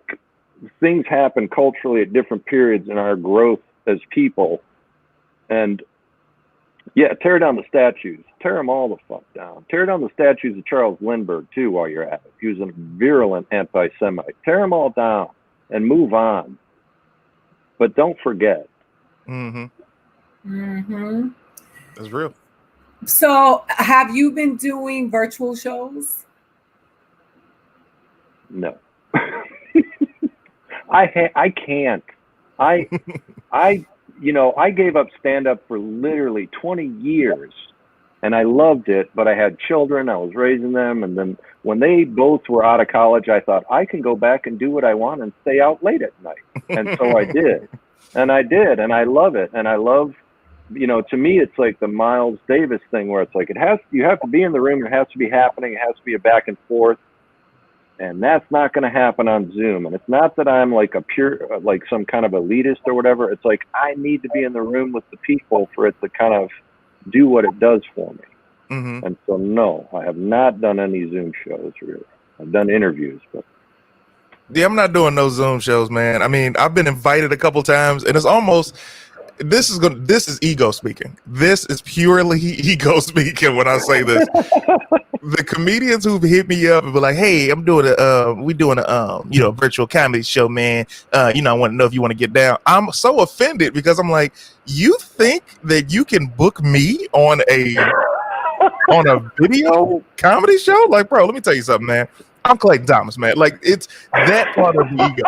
things happen culturally at different periods in our growth as people. And yeah, tear down the statues. Tear them all the fuck down. Tear down the statues of Charles Lindbergh too while you're at it. He was a virulent anti-Semite. Tear them all down and move on. But don't forget. That's real. So, have you been doing virtual shows? No. I can't. I gave up stand-up for literally 20 years, and I loved it, but I had children. I was raising them, and then when they both were out of college, I thought, I can go back and do what I want and stay out late at night. And so I did. And I love it. And I love, to me, it's like the Miles Davis thing, where it's like you have to be in the room, it has to be happening, it has to be a back and forth, and that's not going to happen on Zoom. And it's not that I'm like like some kind of elitist or whatever. It's like I need to be in the room with the people for it to kind of do what it does for me. And so, no, I have not done any Zoom shows really. I've done interviews, but. Yeah, I'm not doing no Zoom shows, man. I mean, I've been invited a couple times, and it's almost. This is ego speaking. This is purely ego speaking when I say this. The comedians who've hit me up and be like, "Hey, we doing a virtual comedy show, man. I want to know if you want to get down." I'm so offended because I'm like, you think that you can book me on a video comedy show? Like, bro, let me tell you something, man. I'm Clayton Thomas, man. Like, it's that part of the ego.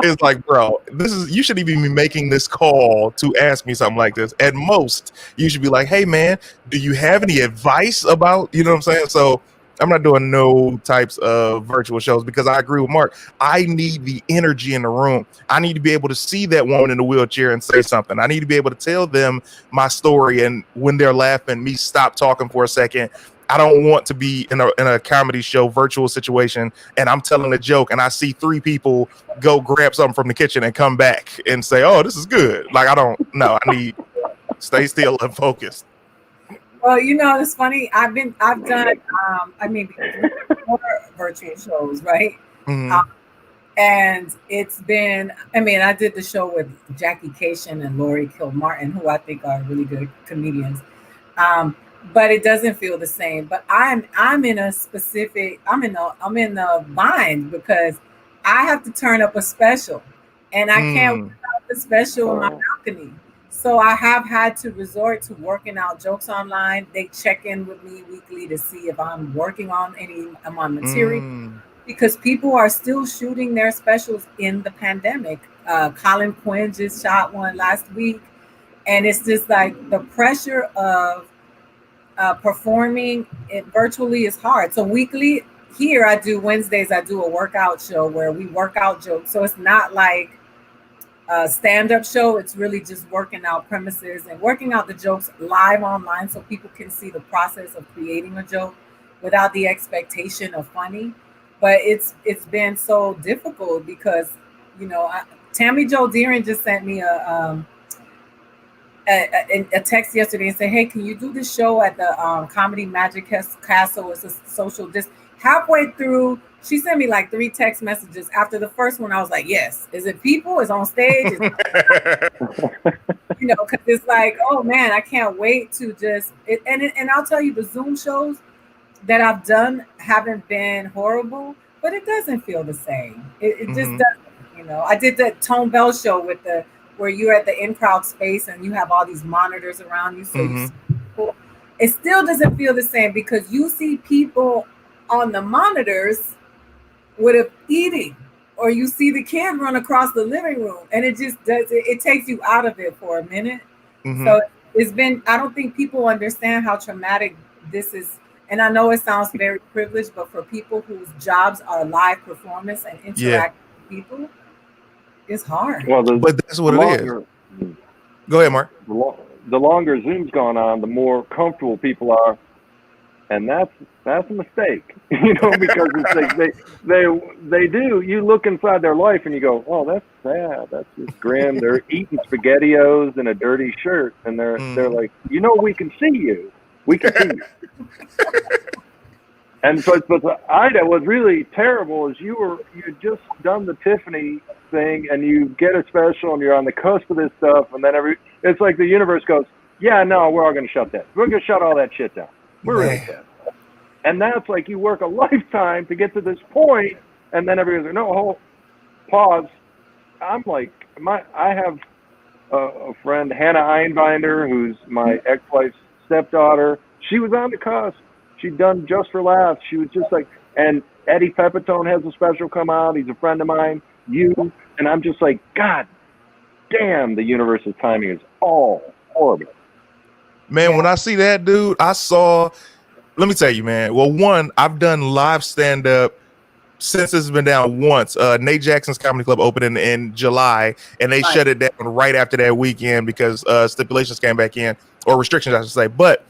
It's like, bro, you shouldn't even be making this call to ask me something like this. At most, you should be like, hey, man, do you have any advice about, you know what I'm saying? So I'm not doing no types of virtual shows because I agree with Mark. I need the energy in the room. I need to be able to see that woman in the wheelchair and say something. I need to be able to tell them my story. And when they're laughing, me stop talking for a second. I don't want to be in a comedy show virtual situation and I'm telling a joke and I see 3 people go grab something from the kitchen and come back and say, oh, this is good. Like, I need stay still and focused. Well, it's funny. I've done more virtual shows, right? And it's been, I did the show with Jackie Cation and Lori Kilmartin, who I think are really good comedians. But it doesn't feel the same. But I'm in the bind because I have to turn up a special, and I can't work out the special on my balcony. So I have had to resort to working out jokes online. They check in with me weekly to see if I'm working on my material, because people are still shooting their specials in the pandemic Colin Quinn just shot one last week, and it's just like the pressure of performing it virtually is hard. So weekly here, I do Wednesdays. I do a workout show where we work out jokes. So it's not like a stand-up show. It's really just working out premises and working out the jokes live online, so people can see the process of creating a joke without the expectation of funny. But it's been so difficult because Tammy Jo Deeren just sent me a text yesterday and said, "Hey, can you do this show at the Comedy Magic Castle? It's a social distance." Halfway through, she sent me like 3 text messages. After the first one, I was like, "Yes, is it people? Is on stage?" Because it's like, oh man, I can't wait to just and I'll tell you, the Zoom shows that I've done haven't been horrible, but it doesn't feel the same. It just doesn't. I did the Tone Bell show where you're at the in-crowd space and you have all these monitors around you, so you see people. It still doesn't feel the same because you see people on the monitors with a eating, or you see the kid run across the living room, and it just does it takes you out of it for a minute. So it's been, I don't think people understand how traumatic this is. And I know it sounds very privileged, but for people whose jobs are live performance and interact with people, it's hard. Well, but that's what it is. Go ahead, Mark. The longer Zoom's gone on, the more comfortable people are, and that's a mistake, because it's like they do. You look inside their life and you go, "Oh, that's sad. That's just grim." They're eating SpaghettiOs in a dirty shirt, and they're like, "We can see you. We can see you." And but Ida was really terrible. Is you had just done the Tiffany thing, and you get a special, and you're on the cusp of this stuff, and then it's like the universe goes, "Yeah, no, we're all going to shut that. We're going to shut all that shit down. We're really sad." And that's like you work a lifetime to get to this point, and then everybody's like, "No, pause." I'm like, I have a friend, Hannah Einbinder, who's my ex-wife's stepdaughter. She was on the cusp. She'd done Just for Laughs. She was just like, and Eddie Pepitone has a special come out. He's a friend of mine. And I'm just like, God damn, the universe's timing is all horrible. Man, when I see that, dude, let me tell you, man. Well, one, I've done live stand-up since it's been down once. Nate Jackson's Comedy Club opened in July, and they shut it down right after that weekend because stipulations came back in, or restrictions, I should say. But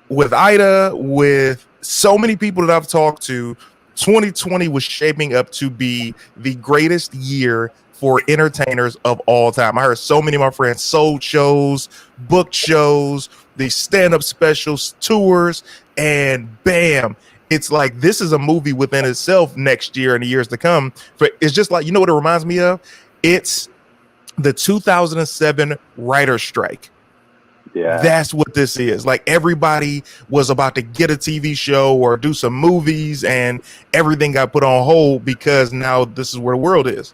with Ida, with so many people that I've talked to, 2020 was shaping up to be the greatest year for entertainers of all time. I heard so many of my friends sold shows, booked shows, the stand-up specials, tours, and bam, it's like this is a movie within itself next year and the years to come. It's just like, what it reminds me of? It's the 2007 writer's strike. Yeah, that's what this is. Like, everybody was about to get a TV show or do some movies, and everything got put on hold because now this is where the world is.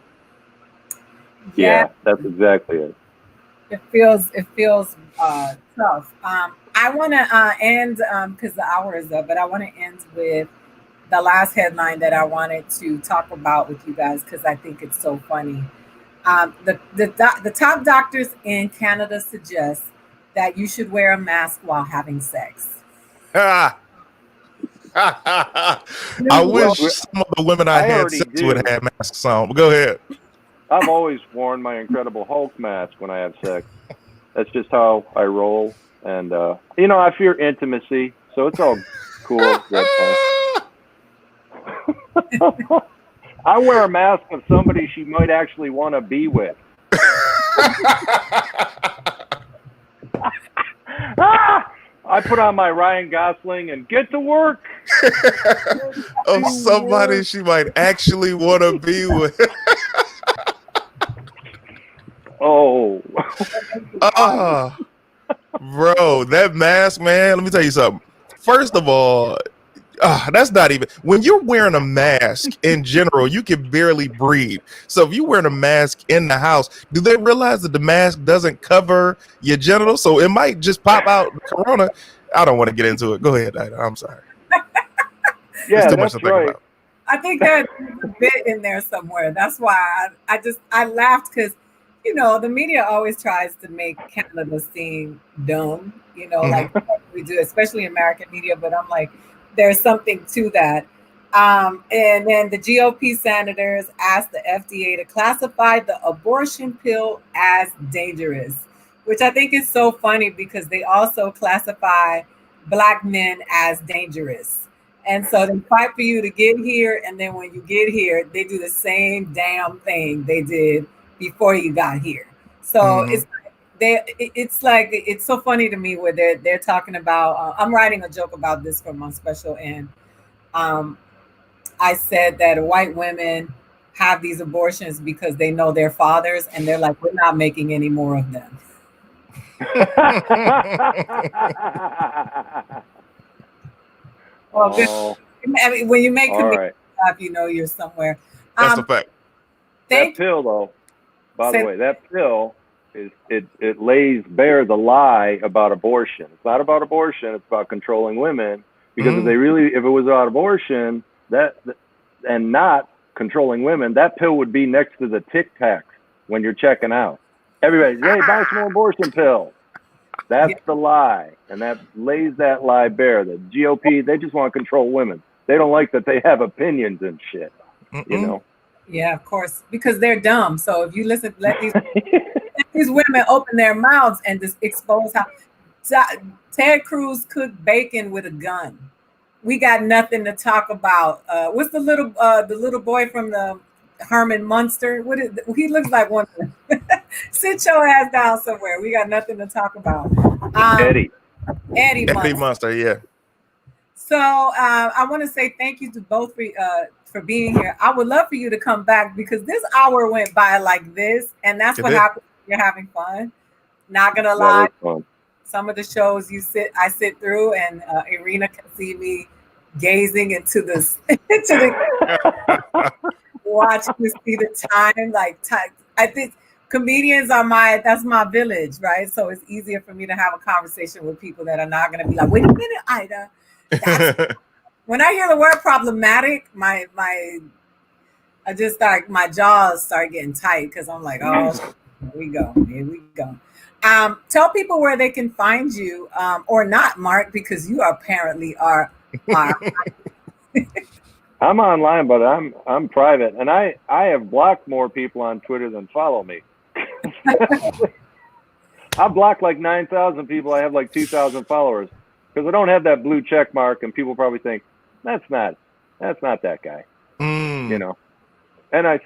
Yeah, that's exactly it. It feels tough. I want to end because the hour is up, but I want to end with the last headline that I wanted to talk about with you guys because I think it's so funny. The top doctors in Canada suggest that you should wear a mask while having sex. I wish some of the women I had sex with had masks on. But go ahead. I've always worn my Incredible Hulk mask when I have sex. That's just how I roll. And, I fear intimacy, so it's all cool. I wear a mask of somebody she might actually want to be with. I put on my Ryan Gosling and get to work. Of somebody she might actually want to be with. Oh. Bro, that mask, man, let me tell you something. First of all, that's not even, when you're wearing a mask in general, you can barely breathe. So if you're wearing a mask in the house, do they realize that the mask doesn't cover your genitals? So it might just pop out corona. I don't want to get into it. Go ahead, Ida. I'm sorry. Yeah, that's right. I think there's a bit in there somewhere. That's why I laughed because, the media always tries to make Canada seem dumb, like we do, especially American media. But I'm like, there's something to that. And then the GOP senators asked the FDA to classify the abortion pill as dangerous, which I think is so funny because they also classify Black men as dangerous. And so they fight for you to get here. And then when you get here, they do the same damn thing they did before you got here. So it's so funny to me where they're talking about, I'm writing a joke about this for my special. And I said that white women have these abortions because they know their fathers. And they're like, we're not making any more of them. Well, I mean, when you make comedian laugh, you're somewhere. That's a fact. That pill, though, by the way, that pill it lays bare the lie about abortion. It's not about abortion; it's about controlling women. Because if it was about abortion and not controlling women, that pill would be next to the Tic Tacs when you're checking out. Everybody, hey, buy some more abortion pills. That's the lie, and that lays that lie bare. The GOP, they just want to control women. They don't like that they have opinions and shit, Yeah, of course, because they're dumb. So if you let these women open their mouths and just expose how Ted Cruz cooked bacon with a gun. We got nothing to talk about. What's the little boy from the Herman Munster? He looks like one. Sit your ass down somewhere. We got nothing to talk about. Eddie Munster, yeah. So I want to say thank you to both for being here. I would love for you to come back because this hour went by like this, and that's what happens when you're having fun. Not gonna lie, some of the shows I sit through, and Irina can see me gazing into this watch to see the time. I think comedians are that's my village, right? So it's easier for me to have a conversation with people that are not going to be like, wait a minute, Ida. When I hear the word problematic, my jaws start getting tight because I'm like, oh, here we go. Tell people where they can find you, or not, Mark, because you apparently are. I'm online, but I'm private, and I have blocked more people on Twitter than follow me. I blocked like 9,000 people. I have like 2,000 followers because I don't have that blue check mark, and people probably think that's not that guy, And I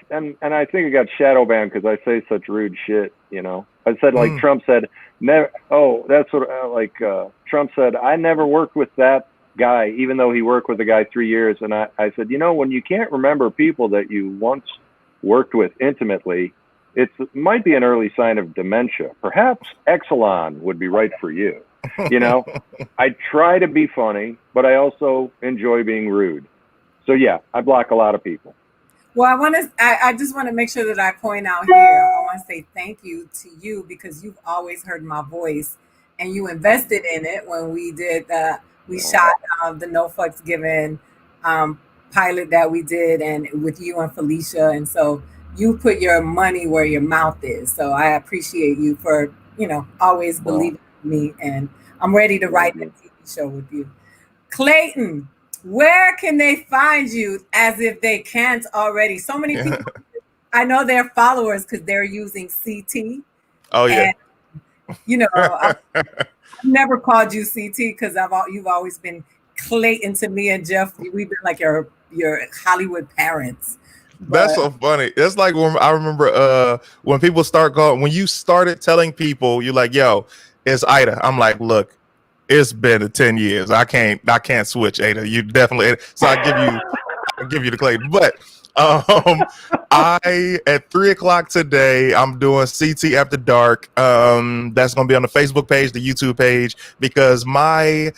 think I got shadow banned because I say such rude shit. I said like Trump said, never. Oh, that's what Trump said. I never worked with that guy, even though he worked with the guy 3 years. And I said, when you can't remember people that you once worked with intimately, it might be an early sign of dementia. Perhaps Exelon would be right for you. I try to be funny, but I also enjoy being rude. So yeah, I block a lot of people. Well, I just want to make sure that I point out here, I want to say thank you to you because you've always heard my voice and you invested in it when we did we shot the No Fucks Given pilot that we did, and with you and Felicia. And so you put your money where your mouth is. So I appreciate you for, always believing in me. And I'm ready to write a TV show with you. Clayton, where can they find you as if they can't already? So many people, I know they're followers because they're using CT. Oh, yeah. And, I've never called you CT because you've always been Clayton to me and Jeff. We've been like your Hollywood parents. That's so funny. It's like when I remember when people when you started telling people, you're like, yo, it's Ida. I'm like, look, it's been 10 years. I can't switch, Ada. You definitely. So I'll give you the Clayton. But I at 3:00 today, I'm doing CT After Dark. That's gonna be on the Facebook page, the YouTube page, because my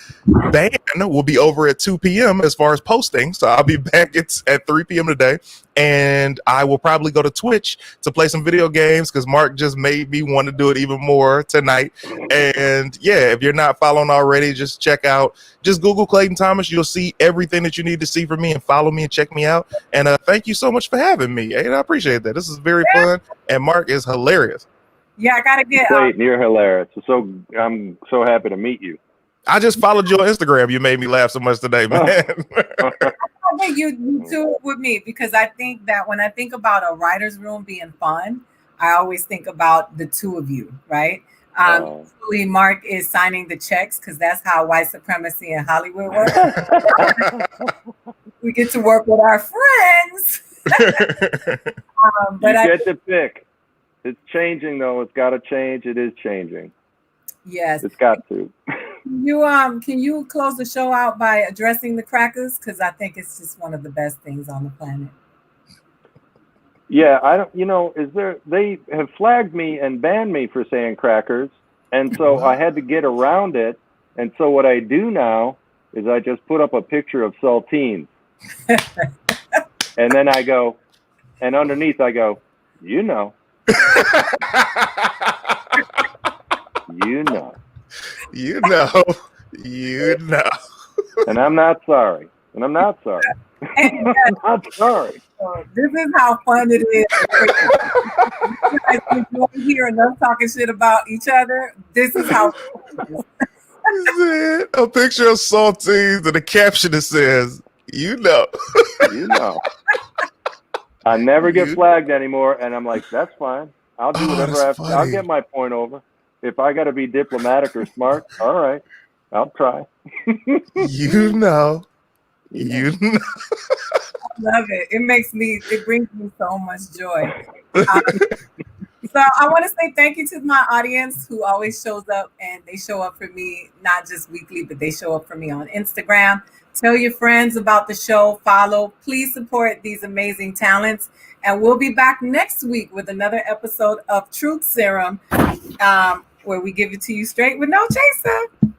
band will be over at 2 p.m. as far as posting. So I'll be back at 3 p.m. today. and I will probably go to Twitch to play some video games because Mark just made me want to do it even more tonight. And yeah, if you're not following already, just just Google Clayton Thomas. You'll see everything that you need to see from me, and follow me and check me out. And thank you so much for having me. And I appreciate that. This is very fun, and Mark is hilarious. Yeah, I gotta get. Clayton, you're hilarious. So I'm so happy to meet you. I just followed you on Instagram. You made me laugh so much today, man. I think you too with me, because I think that when I think about a writer's room being fun, I always think about the two of you, right? Hopefully Mark is signing the checks, because that's how white supremacy in Hollywood works. We get to work with our friends. But you get to pick. It's changing, though. It's got to change. It is changing. Yes, it's got to. Can you close the show out by addressing the crackers? Because I think it's just one of the best things on the planet. Yeah, I don't. You know, they have flagged me and banned me for saying crackers, and so I had to get around it. And so what I do now is I just put up a picture of saltines, and then I go, and underneath I go, you know. You know. You know. You know. And I'm not sorry. And I'm not sorry. I'm not sorry. This is how fun it is. You don't hear enough talking shit about each other. This is how fun it is. A picture of saltines and a caption that says, you know. You know. I never get flagged anymore, and I'm like, that's fine. I'll do whatever I have to. I'll get my point over. If I got to be diplomatic or smart, all right, I'll try. You know. You know. I love it. It brings me so much joy. So I want to say thank you to my audience who always shows up, and they show up for me, not just weekly, but they show up for me on Instagram. Tell your friends about the show, follow. Please support these amazing talents. And we'll be back next week with another episode of Truth Serum, where we give it to you straight with no chaser.